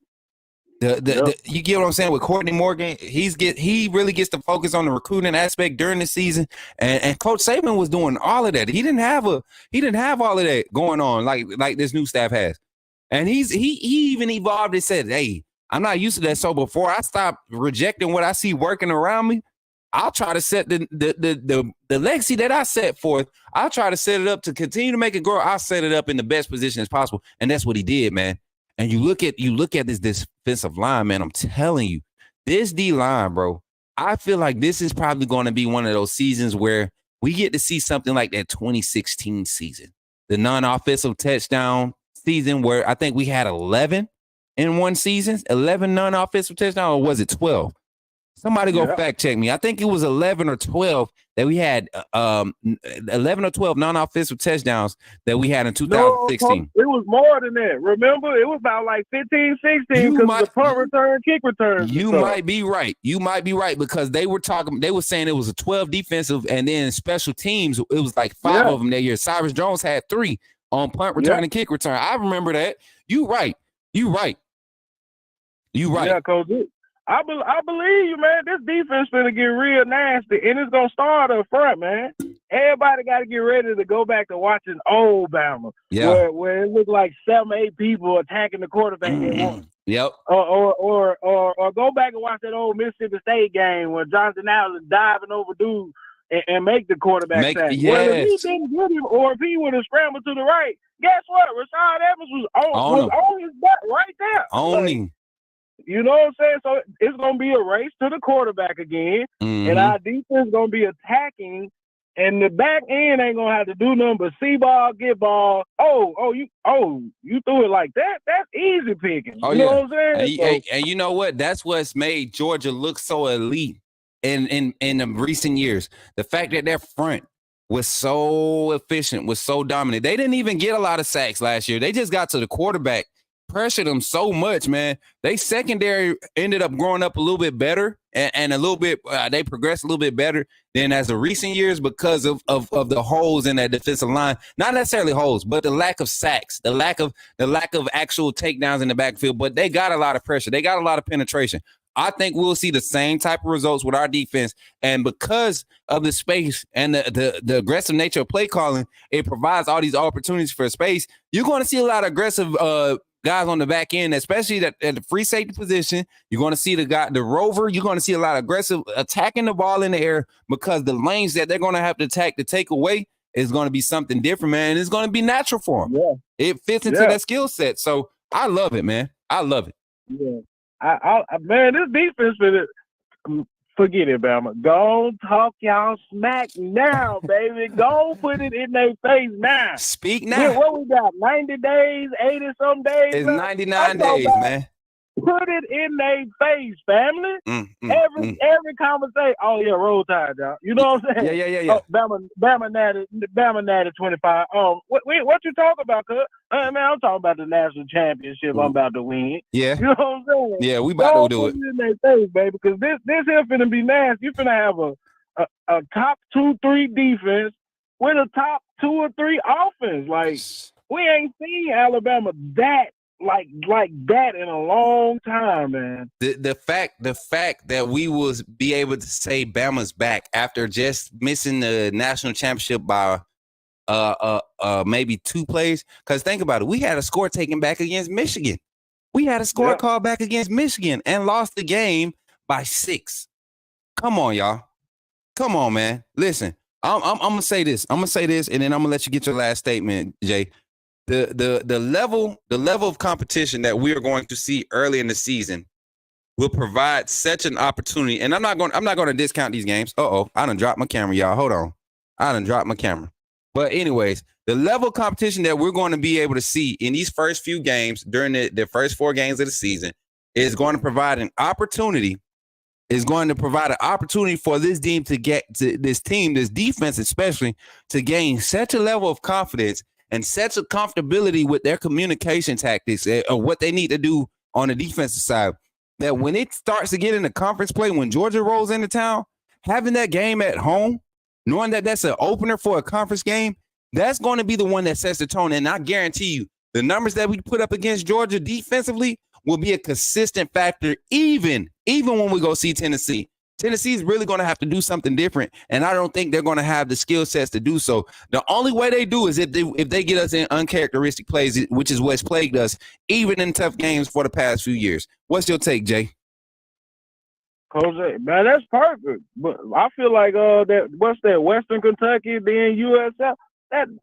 Speaker 2: you get what I'm saying with Courtney Morgan, he really gets to focus on the recruiting aspect during the season, and Coach Saban was doing all of that. He didn't have all of that going on like this new staff has, and he even evolved and said, "Hey, I'm not used to that. So before I stop rejecting what I see working around me, I'll try to set the legacy that I set forth. I'll try to set it up to continue to make it grow. I'll set it up in the best position as possible, and that's what he did, man." And you look at this defensive line, man. I'm telling you, this D line, bro. I feel like this is probably going to be one of those seasons where we get to see something like that 2016 season, the non-offensive touchdown season, where I think we had 11 in one season, 11 non-offensive touchdowns, or was it 12? Somebody go fact check me. I think it was 11 or 12 that we had, 11 or 12 non-offensive touchdowns that we had in 2016.
Speaker 6: No, it was more than that. Remember, it was about like 15, 16 because the punt return, kick return.
Speaker 2: You might be right. You might be right because they were saying it was a 12 defensive, and then special teams, it was like 5 of them that year. Cyrus Jones had 3 on punt return and kick return. I remember that. You right.
Speaker 6: Yeah, Coach. I believe you, man. This defense finna get real nasty, and it's gonna start up front, man. Everybody got to get ready to go back to watching old Bama, where it looked like 7, 8 people attacking the quarterback at once.
Speaker 2: Yep.
Speaker 6: Or go back and watch that old Mississippi State game where Jonathan Allen diving over dude and make the quarterback sack.
Speaker 2: Yes.
Speaker 6: Well, if he didn't get him, or if he would have scrambled to the right, guess what? Rashad Evans was on his butt right there.
Speaker 2: On him.
Speaker 6: You know what I'm saying? So it's going to be a race to the quarterback again, and our defense going to be attacking, and the back end ain't going to have to do nothing but see ball, get ball. You threw it like that? That's easy picking. You know what I'm saying?
Speaker 2: And you know what? That's what's made Georgia look so elite in the recent years. The fact that their front was so efficient, was so dominant. They didn't even get a lot of sacks last year. They just got to the quarterback, pressured them so much, man. They secondary ended up growing up a little bit better and a little bit, they progressed a little bit better than as the recent years because of the holes in that defensive line. Not necessarily holes, but the lack of sacks, the lack of actual takedowns in the backfield. But they got a lot of pressure. They got a lot of penetration. I think we'll see the same type of results with our defense. And because of the space and the aggressive nature of play calling, it provides all these opportunities for space. You're going to see a lot of aggressive guys on the back end, especially at the free safety position. You're going to see the rover. You're going to see a lot of aggressive attacking the ball in the air because the lanes that they're going to have to attack to take away is going to be something different, man. It's going to be natural for them. Yeah. It fits into that skill set. So I love it, man. I love it.
Speaker 6: Yeah. Man, this defense, forget it, Bama. Go talk y'all smack now, baby. Go put it in their face now.
Speaker 2: Speak now.
Speaker 6: What we got? 90 days, 80-some days?
Speaker 2: It's 99 days, man.
Speaker 6: Put it in their face, family. Every conversation. Oh yeah, roll tide, y'all. You know what I'm saying?
Speaker 2: Yeah.
Speaker 6: Oh, Bama natty 25. What you talking about, cuz? Man, I'm talking about the national championship. I'm about to win.
Speaker 2: Yeah.
Speaker 6: You know what I'm saying?
Speaker 2: Yeah, we about to do it.
Speaker 6: Put it in their face, baby, because this here finna be nasty. You finna have a top 2-3 defense with a top 2 or 3 offense. Like, we ain't seen Alabama that like that in a long time, man.
Speaker 2: The fact that we will be able to say Bama's back after just missing the national championship by maybe 2 plays. Because think about it, we had a score taken back against Michigan. We had a score called back against Michigan and lost the game by 6. Come on, y'all. Come on, man. Listen, I'm gonna say this. and then I'm gonna let you get your last statement, Jay. The level of competition that we are going to see early in the season will provide such an opportunity. And I'm not going to discount these games. I done dropped my camera, y'all. Hold on. I done dropped my camera. But anyways, the level of competition that we're going to be able to see in these first few games during the first 4 games of the season is going to provide an opportunity. Is going to provide an opportunity for this team this defense especially, to gain such a level of confidence and such a comfortability with their communication tactics or what they need to do on the defensive side, that when it starts to get into conference play, when Georgia rolls into town, having that game at home, knowing that that's an opener for a conference game, that's going to be the one that sets the tone. And I guarantee you, the numbers that we put up against Georgia defensively will be a consistent factor, even when we go see Tennessee. Tennessee's really going to have to do something different, and I don't think they're going to have the skill sets to do so. The only way they do is if they get us in uncharacteristic plays, which is what's plagued us, even in tough games for the past few years. What's your take, Jay?
Speaker 6: Jose, man, that's perfect. But I feel like what's that, Western Kentucky, then USF,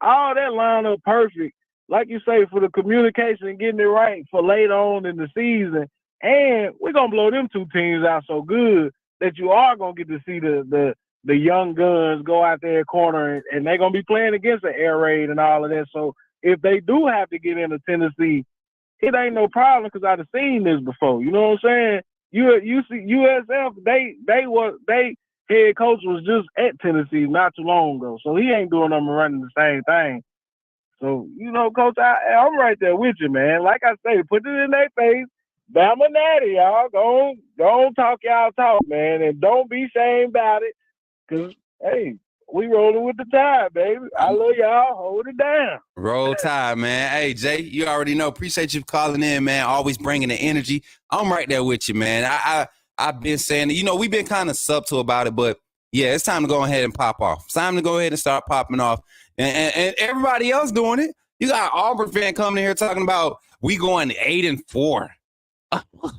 Speaker 6: all that line up perfect. Like you say, for the communication and getting it right for later on in the season. And we're going to blow them 2 teams out so good that you are going to get to see the young guns go out there corner, and they're going to be playing against the air raid and all of that. So if they do have to get into Tennessee, it ain't no problem because I've seen this before. You know what I'm saying? You see USF, they head coach was just at Tennessee not too long ago. So he ain't doing nothing running the same thing. So, you know, Coach, I'm right there with you, man. Like I say, put it in their face. Bama natty, y'all. Don't talk y'all talk, man. And don't be ashamed about it. Because, hey, we rolling with the tide, baby. I love y'all. Hold it down.
Speaker 2: Roll tide, man. Hey, Jay, you already know. Appreciate you calling in, man. Always bringing the energy. I'm right there with you, man. I've been saying, you know, we've been kind of subtle about it, but, yeah, it's time to go ahead and pop off. It's time to go ahead and start popping off. And everybody else doing it. You got Auburn fan coming in here talking about we going 8-4.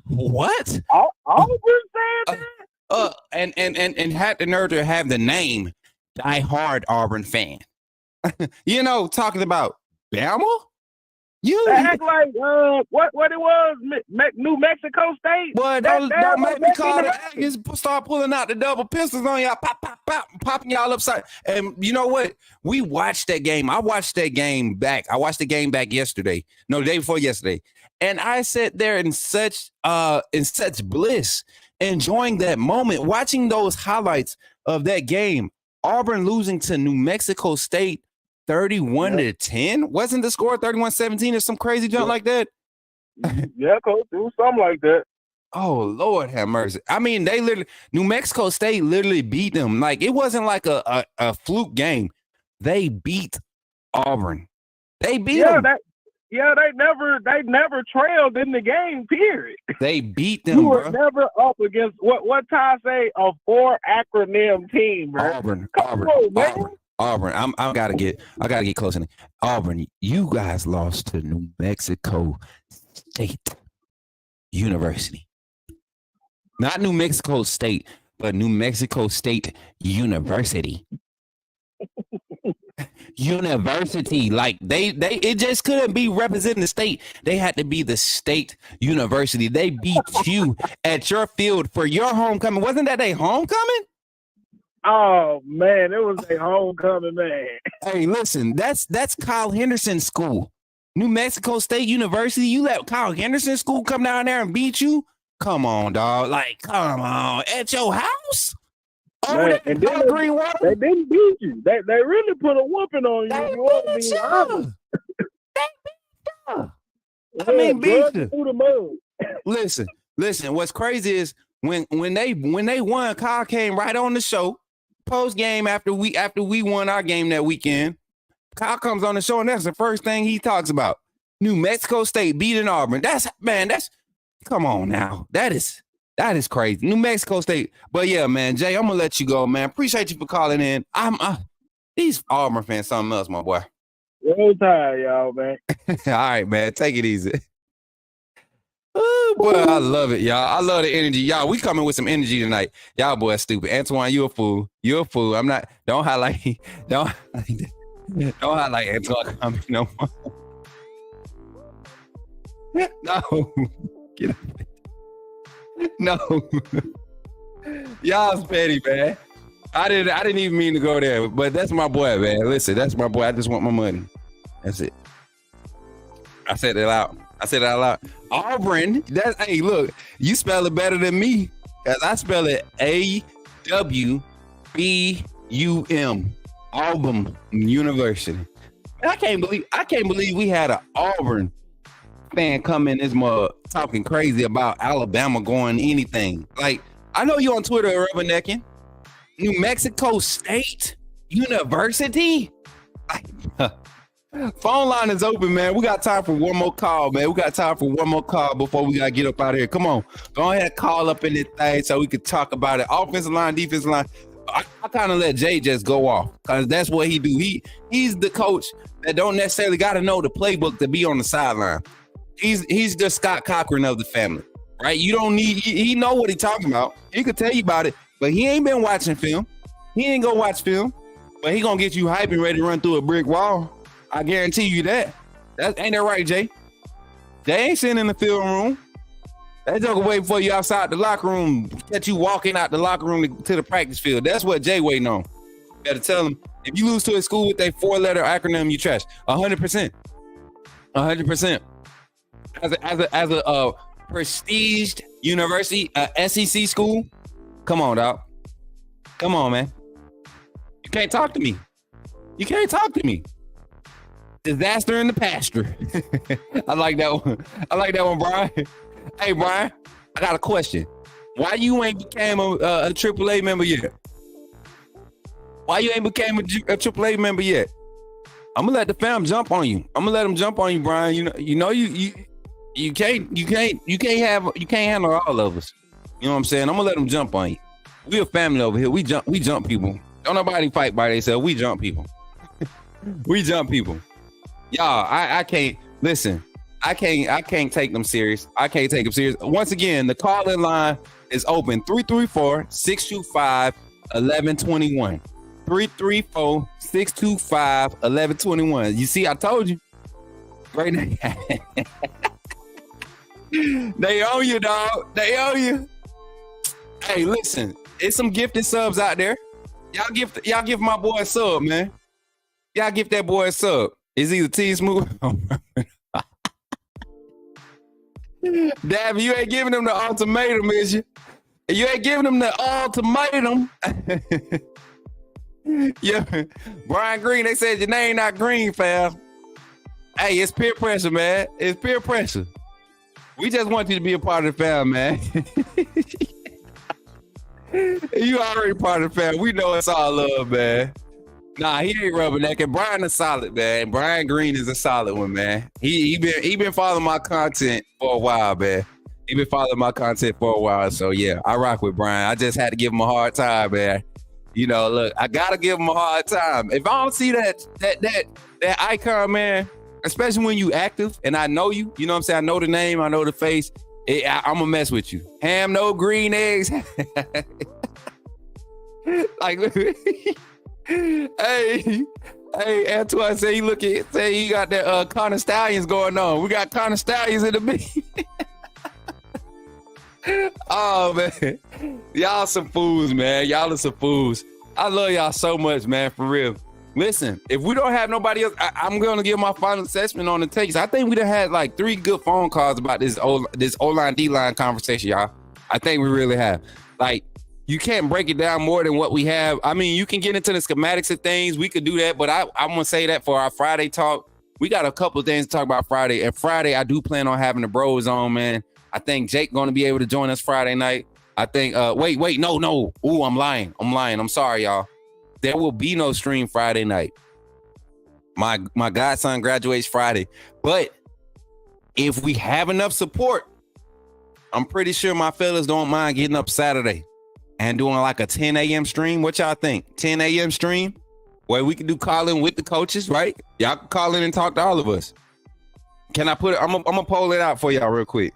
Speaker 2: What?
Speaker 6: Auburn fan?
Speaker 2: And had the nerve to have the name Die Hard Auburn fan. You know, talking about Bama? You
Speaker 6: act like what it was, New Mexico State.
Speaker 2: Boy, don't make me call the Aggies. Start pulling out the double pistols on y'all, popping y'all upside. And you know what? We watched that game. I watched that game back. I watched the game back yesterday. No, the day before yesterday. And I sat there in such bliss, enjoying that moment, watching those highlights of that game. Auburn losing to New Mexico State 31-10. Wasn't the score 31-17 or some crazy jump like that?
Speaker 6: Yeah, coach, it was something like that.
Speaker 2: Oh, Lord have mercy. I mean, New Mexico State literally beat them. Like, it wasn't like a fluke game. They beat Auburn. They beat them.
Speaker 6: They never trailed in the game, period.
Speaker 2: They beat them,
Speaker 6: You were
Speaker 2: bro.
Speaker 6: never up against, what Ty say, a 4-acronym team, bro.
Speaker 2: Auburn. I gotta get close in. Auburn, you guys lost to New Mexico State University. Not New Mexico State, but New Mexico State University. University, like they it just couldn't be representing the state. They had to be the state university. They beat you at your field for your homecoming. Wasn't that a homecoming?
Speaker 6: Oh man, it was a homecoming, man.
Speaker 2: Hey, listen, that's Kyle Henderson's school. New Mexico State University. You let Kyle Henderson's school come down there and beat you? Come on, dog. Like, come on. At your house?
Speaker 6: Man, and then they didn't beat you. They really put a whooping on you.
Speaker 2: They
Speaker 6: You want to be honest.
Speaker 2: I mean, beat you.
Speaker 6: Through the mud.
Speaker 2: Listen. What's crazy is when they won, Kyle came right on the show post game after we won our game that weekend. Kyle comes on the show and that's the first thing he talks about. New Mexico State beating Auburn. That's come on now. That is crazy. New Mexico State. But yeah, man, Jay, I'm gonna let you go, man. Appreciate you for calling in. These Auburn fans, something else, my boy.
Speaker 6: Roll Tide, y'all, man.
Speaker 2: All right, man. Take it easy. Oh, boy, I love it, y'all. I love the energy. Y'all, we coming with some energy tonight. Y'all boys stupid. Antoine, you a fool. You a fool. I'm not, don't highlight Antoine coming no more. No. Get up. No. Y'all's petty, man. I didn't even mean to go there, but that's my boy, man. Listen, that's my boy. I just want my money. That's it. I said it out. Loud. Auburn. Hey, look, you spell it better than me. Cause I spell it AWBUM. Auburn University. I can't believe we had an Auburn fan come in this mug talking crazy about Alabama going anything. Like, I know you on Twitter rubbernecking. New Mexico State University. Phone line is open, man. We got time for one more call, man. We got time for one more call before we gotta get up out of here. Come on, go ahead, call up in this thing so we could talk about it. Offensive line, defensive line. I kind of let Jay just go off because that's what he do. He's the coach that don't necessarily got to know the playbook to be on the sideline. He's the Scott Cochran of the family, right? You don't need. He know what he talking about. He could tell you about it, but he ain't been watching film. He ain't gonna watch film, but he gonna get you hype and ready to run through a brick wall. I guarantee you that. Ain't that right, Jay? They ain't sitting in the film room. They just waiting for you outside the locker room, catch you walking out the locker room to the practice field. That's what Jay waiting on. You better tell him, if you lose to a school with a 4-letter acronym, you trash. 100%. 100%. As a prestiged university, SEC school, come on, dog. Come on, man. You can't talk to me. Disaster in the pasture. I like that one, Brian. Hey, Brian, I got a question. Why you ain't became a AAA member yet? I'm gonna let the fam jump on you. I'm gonna let them jump on you, Brian. You can't handle all of us. You know what I'm saying? I'm gonna let them jump on you. We a family over here. We jump people. Don't nobody fight by themselves. We jump people. Y'all, I can't listen. I can't take them serious. Once again, the call-in line is open. 334-625-1121. 334-625-1121. You see, I told you. Great name. They owe you, dog. They owe you. Hey, listen, it's some gifted subs out there. Y'all give my boy a sub, man. Y'all give that boy a sub. It's either T Smook. Dab, you ain't giving them the ultimatum, is you? You ain't giving them the ultimatum. Yeah, Brian Green. They said your name not Green, fam. Hey, it's peer pressure, man. It's peer pressure. We just want you to be a part of the fam, man. You already part of the fam. We know it's all love, man. Nah, he ain't rubbernecking. Brian is solid, man. Brian Green is a solid one, man. He been following my content for a while, man. He been following my content for a while, so yeah, I rock with Brian. I just had to give him a hard time, man. You know, look, I gotta give him a hard time. If I don't see that icon, man, especially when you active and I know you, you know what I'm saying? I know the name, I know the face. I'm gonna mess with you. Ham, no green eggs. Like, hey, Antoine say he got that Connor Stallions going on. We got Connor Stallions in the beat. Oh man, y'all some fools, man. Y'all are some fools. I love y'all so much, man, for real. Listen, if we don't have nobody else, I'm gonna give my final assessment on the takes. I think we done had like 3 good phone calls about this O-line D-line conversation, y'all. I think we really have. Like, you can't break it down more than what we have. I mean, you can get into the schematics of things. We could do that, but I'm gonna say that for our Friday talk. We got a couple of things to talk about Friday. And Friday, I do plan on having the bros on, man. I think Jake gonna be able to join us Friday night. I think, wait, no. Ooh, I'm lying. I'm sorry, y'all. There will be no stream Friday night. My godson graduates Friday. But if we have enough support, I'm pretty sure my fellas don't mind getting up Saturday and doing like a 10 a.m. stream. What y'all think? 10 a.m. stream where we can do calling with the coaches, right? Y'all can call in and talk to all of us. Can I put it? I'm gonna poll it out for y'all real quick.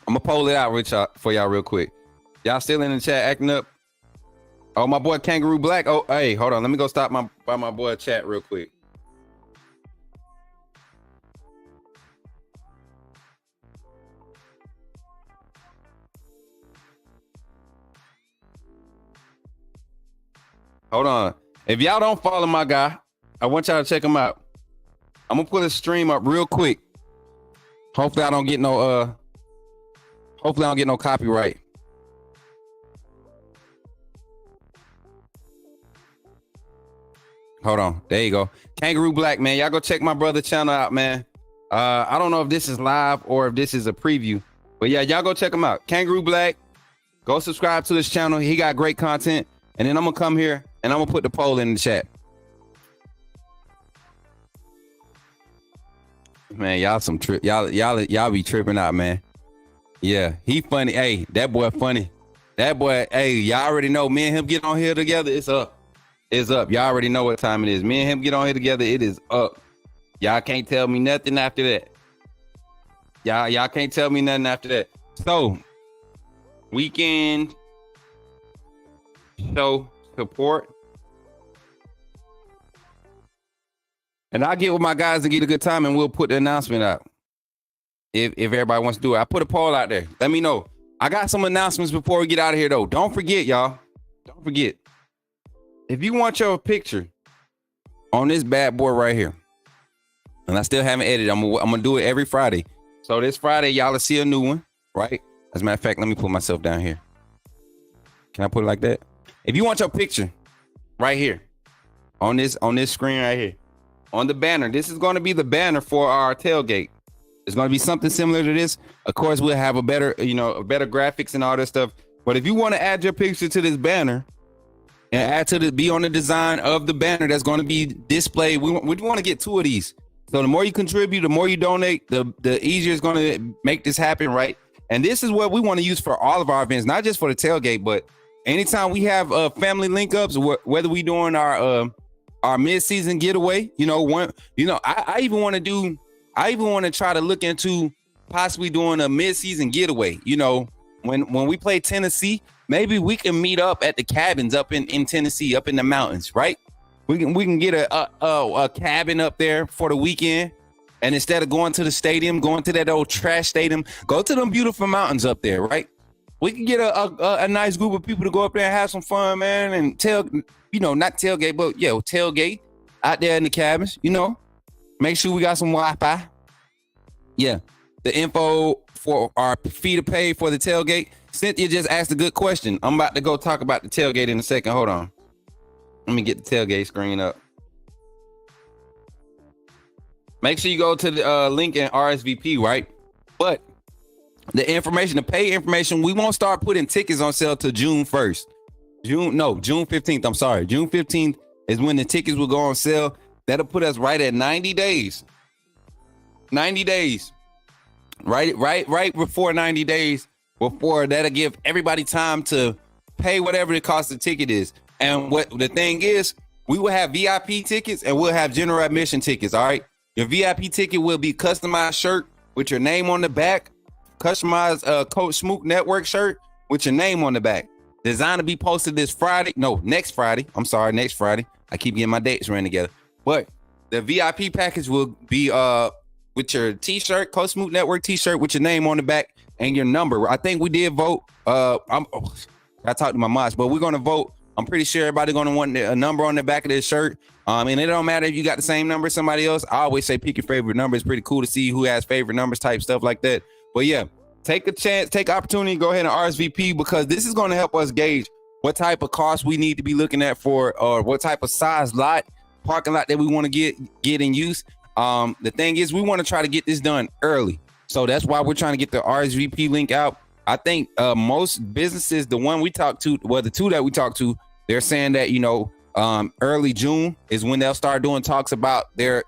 Speaker 2: I'm gonna poll it out for y'all real quick. Y'all still in the chat acting up? Oh, my boy Kangaroo Black. Oh, hey, hold on. Let me go stop by my boy chat real quick. Hold on. If y'all don't follow my guy, I want y'all to check him out. I'm gonna put his stream up real quick. Hopefully I don't get no copyright. Hold on. There you go. Kangaroo Black, man. Y'all go check my brother's channel out, man. I don't know if this is live or if this is a preview, but yeah, y'all go check him out. Kangaroo Black. Go subscribe to his channel. He got great content. And then I'm gonna come here and I'm gonna put the poll in the chat. Man, y'all some trip. Y'all be tripping out, man. Yeah, he funny. Hey, that boy funny. That boy, hey, y'all already know. Me and him get on here together. It's up. It's up. Y'all already know what time it is. Me and him get on here together. It is up. Y'all can't tell me nothing after that. Y'all can't tell me nothing after that. So, weekend show support. And I'll get with my guys to get a good time and we'll put the announcement out. If everybody wants to do it. I put a poll out there. Let me know. I got some announcements before we get out of here, though. Don't forget, y'all. Don't forget. If you want your picture on this bad boy right here, and I still haven't edited, I'm going to do it every Friday. So this Friday, y'all will see a new one, right? As a matter of fact, let me put myself down here. Can I put it like that? If you want your picture right here on this screen right here, on the banner, this is going to be the banner for our tailgate. It's going to be something similar to this. Of course, we'll have a better graphics and all that stuff. But if you want to add your picture to this banner and be on the design of the banner that's going to be displayed, we want to get 2 of these. So the more you contribute, the more you donate, the easier it's going to make this happen, right? And this is what we want to use for all of our events, not just for the tailgate, but anytime we have family link ups, whether we doing our mid-season getaway, I even want to try to look into possibly doing a mid-season getaway. When we play Tennessee, maybe we can meet up at the cabins up in Tennessee, up in the mountains, right? We can get a cabin up there for the weekend, and instead of going to the stadium, going to that old trash stadium, go to them beautiful mountains up there, right? We can get a nice group of people to go up there and have some fun, man, and not tailgate, but tailgate out there in the cabins, Make sure we got some Wi-Fi. Yeah. the info for our fee to pay for the tailgate. Cynthia just asked a good question. I'm about to go talk about the tailgate in a second. Hold on. Let me get the tailgate screen up. Make sure you go to the link in RSVP, right? But the information, the pay information, we won't start putting tickets on sale till June 1st. June 15th. I'm sorry. June 15th is when the tickets will go on sale. That'll put us right at 90 days. 90 days. Right before 90 days. Before that'll give everybody time to pay whatever the cost of the ticket is. And what the thing is, we will have VIP tickets and we'll have general admission tickets. All right. Your VIP ticket will be customized shirt with your name on the back, customized Coach Smook Network shirt with your name on the back. Design to be posted next Friday. I'm sorry, next Friday. I keep getting my dates ran together. But the VIP package will be with your t-shirt, Coach Smook Network t-shirt with your name on the back and your number. I think we did vote. I talked to my moms, but we're gonna vote. I'm pretty sure everybody's gonna want a number on the back of their shirt. And it don't matter if you got the same number as somebody else. I always say pick your favorite number. It's pretty cool to see who has favorite numbers, type stuff like that. But yeah, take a chance, take opportunity, go ahead and RSVP because this is going to help us gauge what type of cost we need to be looking at for, or what type of size parking lot that we want to get in use. The thing is, we want to try to get this done early. So that's why we're trying to get the RSVP link out. I think most businesses, the one we talked to, well, the two that we talked to, they're saying that, early June is when they'll start doing talks about their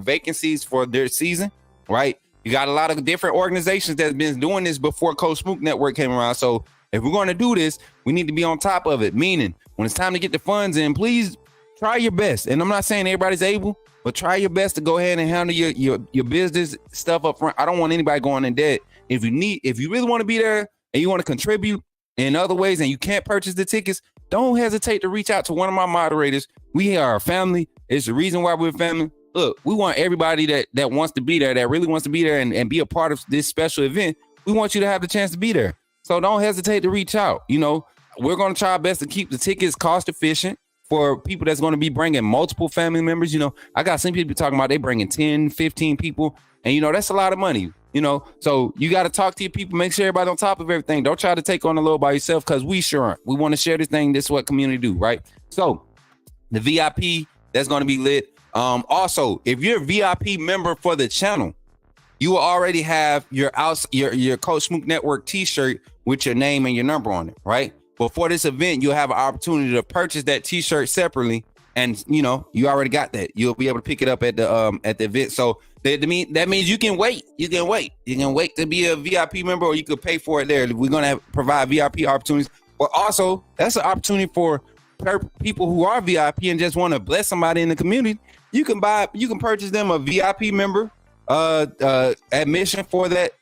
Speaker 2: vacancies for their season, right? You got a lot of different organizations that's been doing this before Coach Smook Network came around. So if we're going to do this, we need to be on top of it. Meaning, when it's time to get the funds in, please try your best. And I'm not saying everybody's able, but try your best to go ahead and handle your business stuff up front. I don't want anybody going in debt. If you really want to be there and you want to contribute in other ways and you can't purchase the tickets, don't hesitate to reach out to one of my moderators. We are a family. It's the reason why we're a family. Look, we want everybody that wants to be there, that really wants to be there and be a part of this special event. We want you to have the chance to be there. So don't hesitate to reach out. We're going to try our best to keep the tickets cost efficient for people that's going to be bringing multiple family members. I got some people talking about they bringing 10, 15 people. And, that's a lot of money. So you got to talk to your people, make sure everybody's on top of everything. Don't try to take on the load by yourself because we sure aren't. We want to share this thing. This is what community do, right? So the VIP, that's going to be lit. Also, if you're a VIP member for the channel, you will already have your Coach Smook Network t-shirt with your name and your number on it, right? Before this event, you'll have an opportunity to purchase that t-shirt separately. And, you already got that. You'll be able to pick it up at the event. So that means you can wait. You can wait to be a VIP member, or you could pay for it there. We're going to provide VIP opportunities. But also, that's an opportunity for people who are VIP and just want to bless somebody in the community. You can purchase them a VIP member admission for that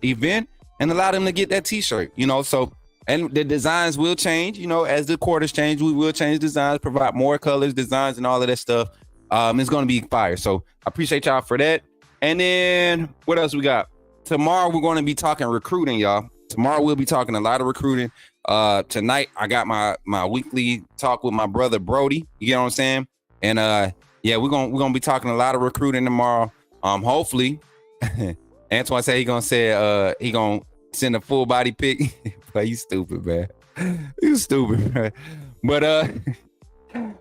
Speaker 2: event and allow them to get that t-shirt, so. And the designs will change, as the quarters change, we will change designs, provide more colors, designs, and all of that stuff. It's going to be fire. So I appreciate y'all for that. And then what else we got? Tomorrow, we're going to be talking recruiting, y'all. Tomorrow, we'll be talking a lot of recruiting. Tonight, I got my weekly talk with my brother, Brody. You get what I'm saying? And we're going to be talking a lot of recruiting tomorrow. Hopefully, Antoine said he going to send a full body pic. Like, you stupid, man. You stupid, man. But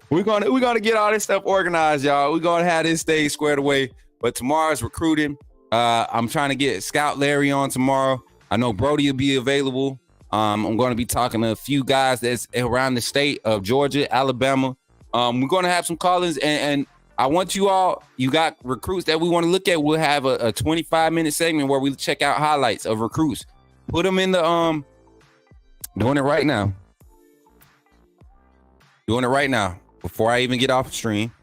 Speaker 2: we're gonna get all this stuff organized, y'all. We're gonna have this stage squared away. But tomorrow's recruiting. I'm trying to get Scout Larry on tomorrow. I know Brody will be available. I'm going to be talking to a few guys that's around the state of Georgia, Alabama. We're going to have some call-ins, and I want you got recruits that we want to look at. We'll have a 25-minute segment where we check out highlights of recruits. Put them in the doing it right now. Before I even get off the stream,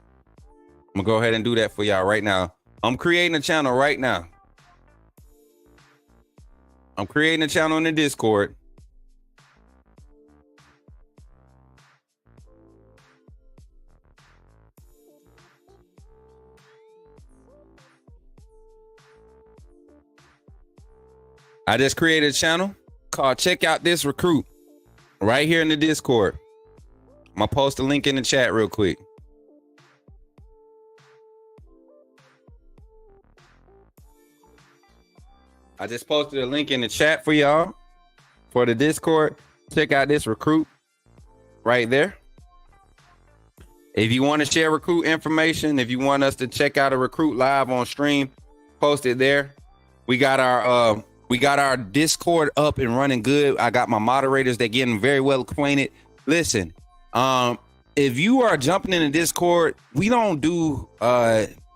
Speaker 2: I'm gonna go ahead and do that for y'all right now. I'm creating a channel right now. I'm creating a channel in the Discord. I just created a channel called Check Out This Recruit right here in the Discord. I'm gonna post a link in the chat real quick. I just posted a link in the chat for y'all for the Discord. Check out this recruit right there. If you want to share recruit information, if you want us to check out a recruit live on stream, post it there. We got our Discord up and running good. I got my moderators that getting very well acquainted. Listen, if you are jumping in the Discord, we don't do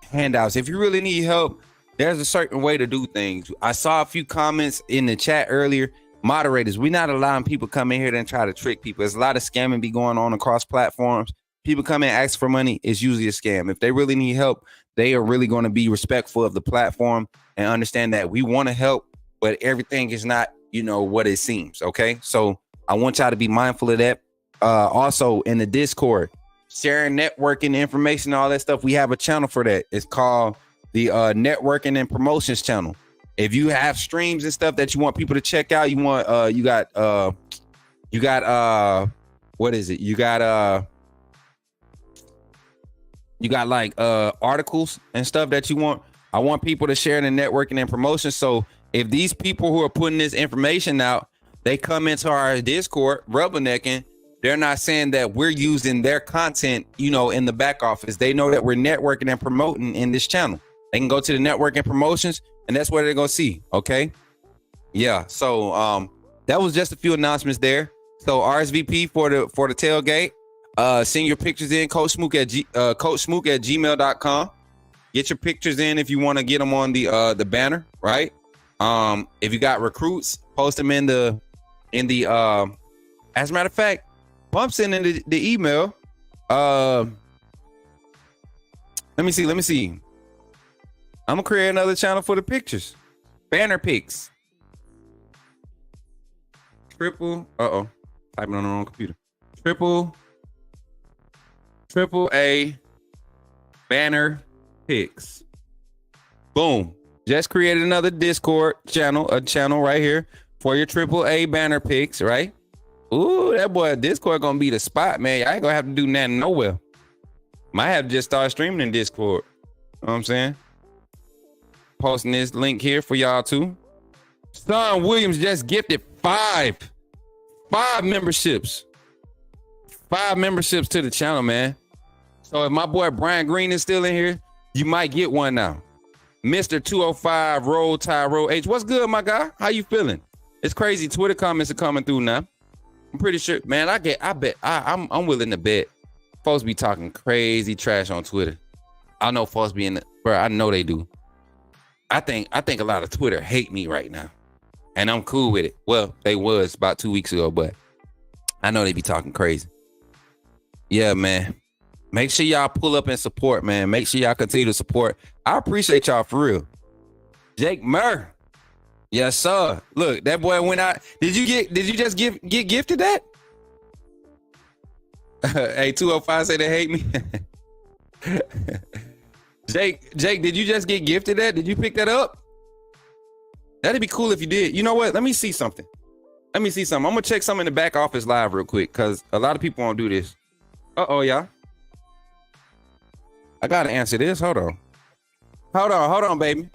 Speaker 2: handouts. If you really need help, there's a certain way to do things. I saw a few comments in the chat earlier. Moderators, we're not allowing people come in here and try to trick people. There's a lot of scamming be going on across platforms. People come in and ask for money, it's usually a scam. If they really need help, they are really going to be respectful of the platform and understand that we want to help, but everything is not, what it seems. Okay. So I want y'all to be mindful of that. Also in the Discord, sharing networking information, all that stuff. We have a channel for that. It's called the networking and promotions channel. If you have streams and stuff that you want people to check out, you got what is it? You got like articles and stuff that you want. I want people to share the networking and promotion. So if these people who are putting this information out, they come into our Discord rubbernecking, they're not saying that we're using their content, in the back office. They know that we're networking and promoting in this channel. They can go to the networking promotions and that's where they're going to see. Okay. Yeah. So that was just a few announcements there. So RSVP for the tailgate. Send your pictures in, Coach Smook at gmail.com. Get your pictures in if you want to get them on the banner, right? If you got recruits, post them in the as a matter of fact, I'm sending the email. Let me see. I'm gonna create another channel for the pictures. Banner pics. Typing on the wrong computer. Triple A banner pics. Boom. Just created another Discord channel, a channel right here for your Triple A banner pics, right? Ooh, that boy Discord gonna be the spot, man. I ain't gonna have to do nothing nowhere. Might have to just start streaming in Discord. You know what I'm saying? Posting this link here for y'all too. Son Williams just gifted five memberships. 5 memberships to the channel, man. So if my boy Brian Green is still in here, you might get one now. Mr. 205 Roll Tide Roll H. What's good, my guy? How you feeling? It's crazy. Twitter comments are coming through now. I'm pretty sure, man. I'm willing to bet folks be talking crazy trash on Twitter. I know folks be in the, bro. I know they do. I think a lot of Twitter hate me right now, and I'm cool with it. Well, they was about 2 weeks ago, but I know they be talking crazy. Yeah, man. Make sure y'all pull up and support, man. Make sure y'all continue to support. I appreciate y'all for real. Jake Murr. Yes, sir. Look, that boy went out. Did you just get gifted that? Hey, 205 say they hate me. Jake, did you just get gifted that? Did you pick that up? That'd be cool if you did. You know what? Let me see something. I'm gonna check something in the back office live real quick because a lot of people won't do this. Uh-oh, y'all. I gotta answer this. Hold on, baby.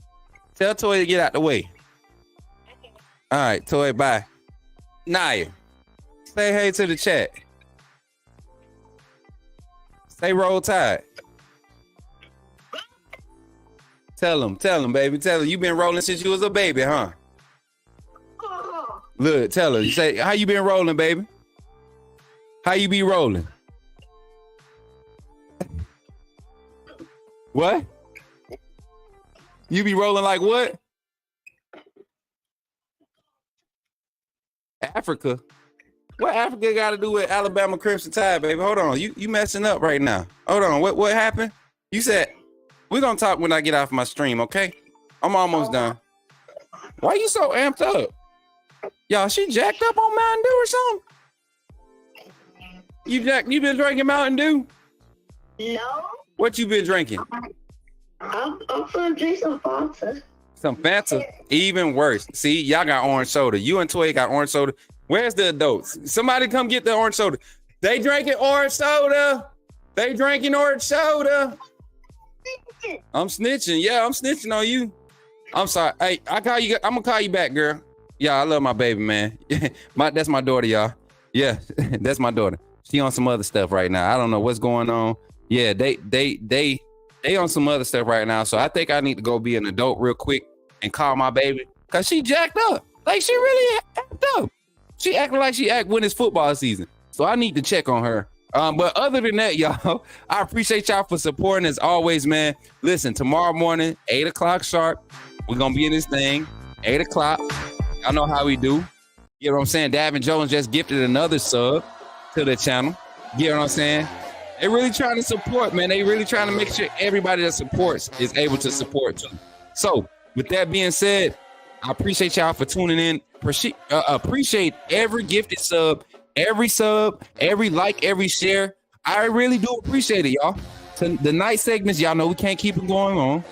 Speaker 2: Tell Toy to get out the way. All right, Toy, bye. Naya, say hey to the chat. Say Roll Tide. Tell him, baby. Tell him you been rolling since you was a baby, huh? Look, tell her. You say, how you been rolling, baby? How you be rolling? What? You be rolling like what? Africa? What Africa got to do with Alabama Crimson Tide, baby? Hold on. You messing up right now. Hold on. What happened? You said, we're going to talk when I get off my stream, okay? I'm almost done. Why you so amped up? Y'all, she jacked up on Mountain Dew or something? You been drinking Mountain Dew?
Speaker 7: No.
Speaker 2: What you been drinking?
Speaker 7: I'm gonna drink some Fanta.
Speaker 2: Some Fanta? Even worse. See, y'all got orange soda. You and Toy got orange soda. Where's the adults? Somebody come get the orange soda. They drinking orange soda. I'm snitching. Yeah, I'm snitching on you. I'm sorry. Hey, I'm gonna call you back, girl. Yeah, I love my baby, man. That's my daughter, y'all. Yeah, that's my daughter. She on some other stuff right now. I don't know what's going on. Yeah, they on some other stuff right now. So I think I need to go be an adult real quick and call my baby because she jacked up. Like she really act up. She acting like she act when it's football season. So I need to check on her. But other than that, y'all, I appreciate y'all for supporting as always, man. Listen, tomorrow morning, 8 o'clock sharp, we're going to be in this thing, 8 o'clock. Y'all know how we do. You know what I'm saying? Davin Jones just gifted another sub to the channel. You know what I'm saying? They really trying to support, man. They really trying to make sure everybody that supports is able to support too. So with that being said, I appreciate y'all for tuning in. Appreciate every gifted sub, every like, every share. I really do appreciate it, y'all. So the night segments, y'all know we can't keep it going on.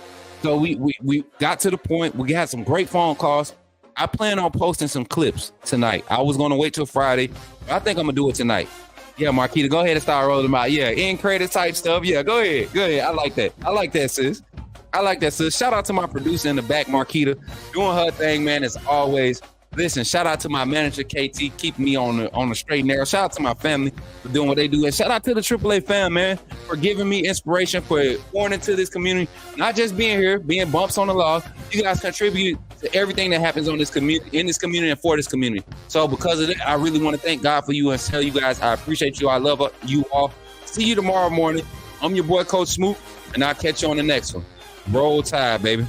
Speaker 2: So we got to the point. We had some great phone calls. I plan on posting some clips tonight. I was going to wait till Friday, but I think I'm going to do it tonight. Yeah, Marquita, go ahead and start rolling them out. Yeah, end credit type stuff. Yeah, go ahead. I like that, sis. Shout out to my producer in the back, Marquita, doing her thing, man, as always. Listen, shout out to my manager, KT, keeping me on the straight and narrow. Shout out to my family for doing what they do. And shout out to the AAA fam, man, for giving me inspiration, for pouring into this community. Not just being here, being bumps on the law. You guys contribute to everything that happens on this community, in this community, and for this community. So because of that, I really want to thank God for you and tell you guys I appreciate you. I love you all. See you tomorrow morning. I'm your boy, Coach Smook, and I'll catch you on the next one. Roll Tide, baby.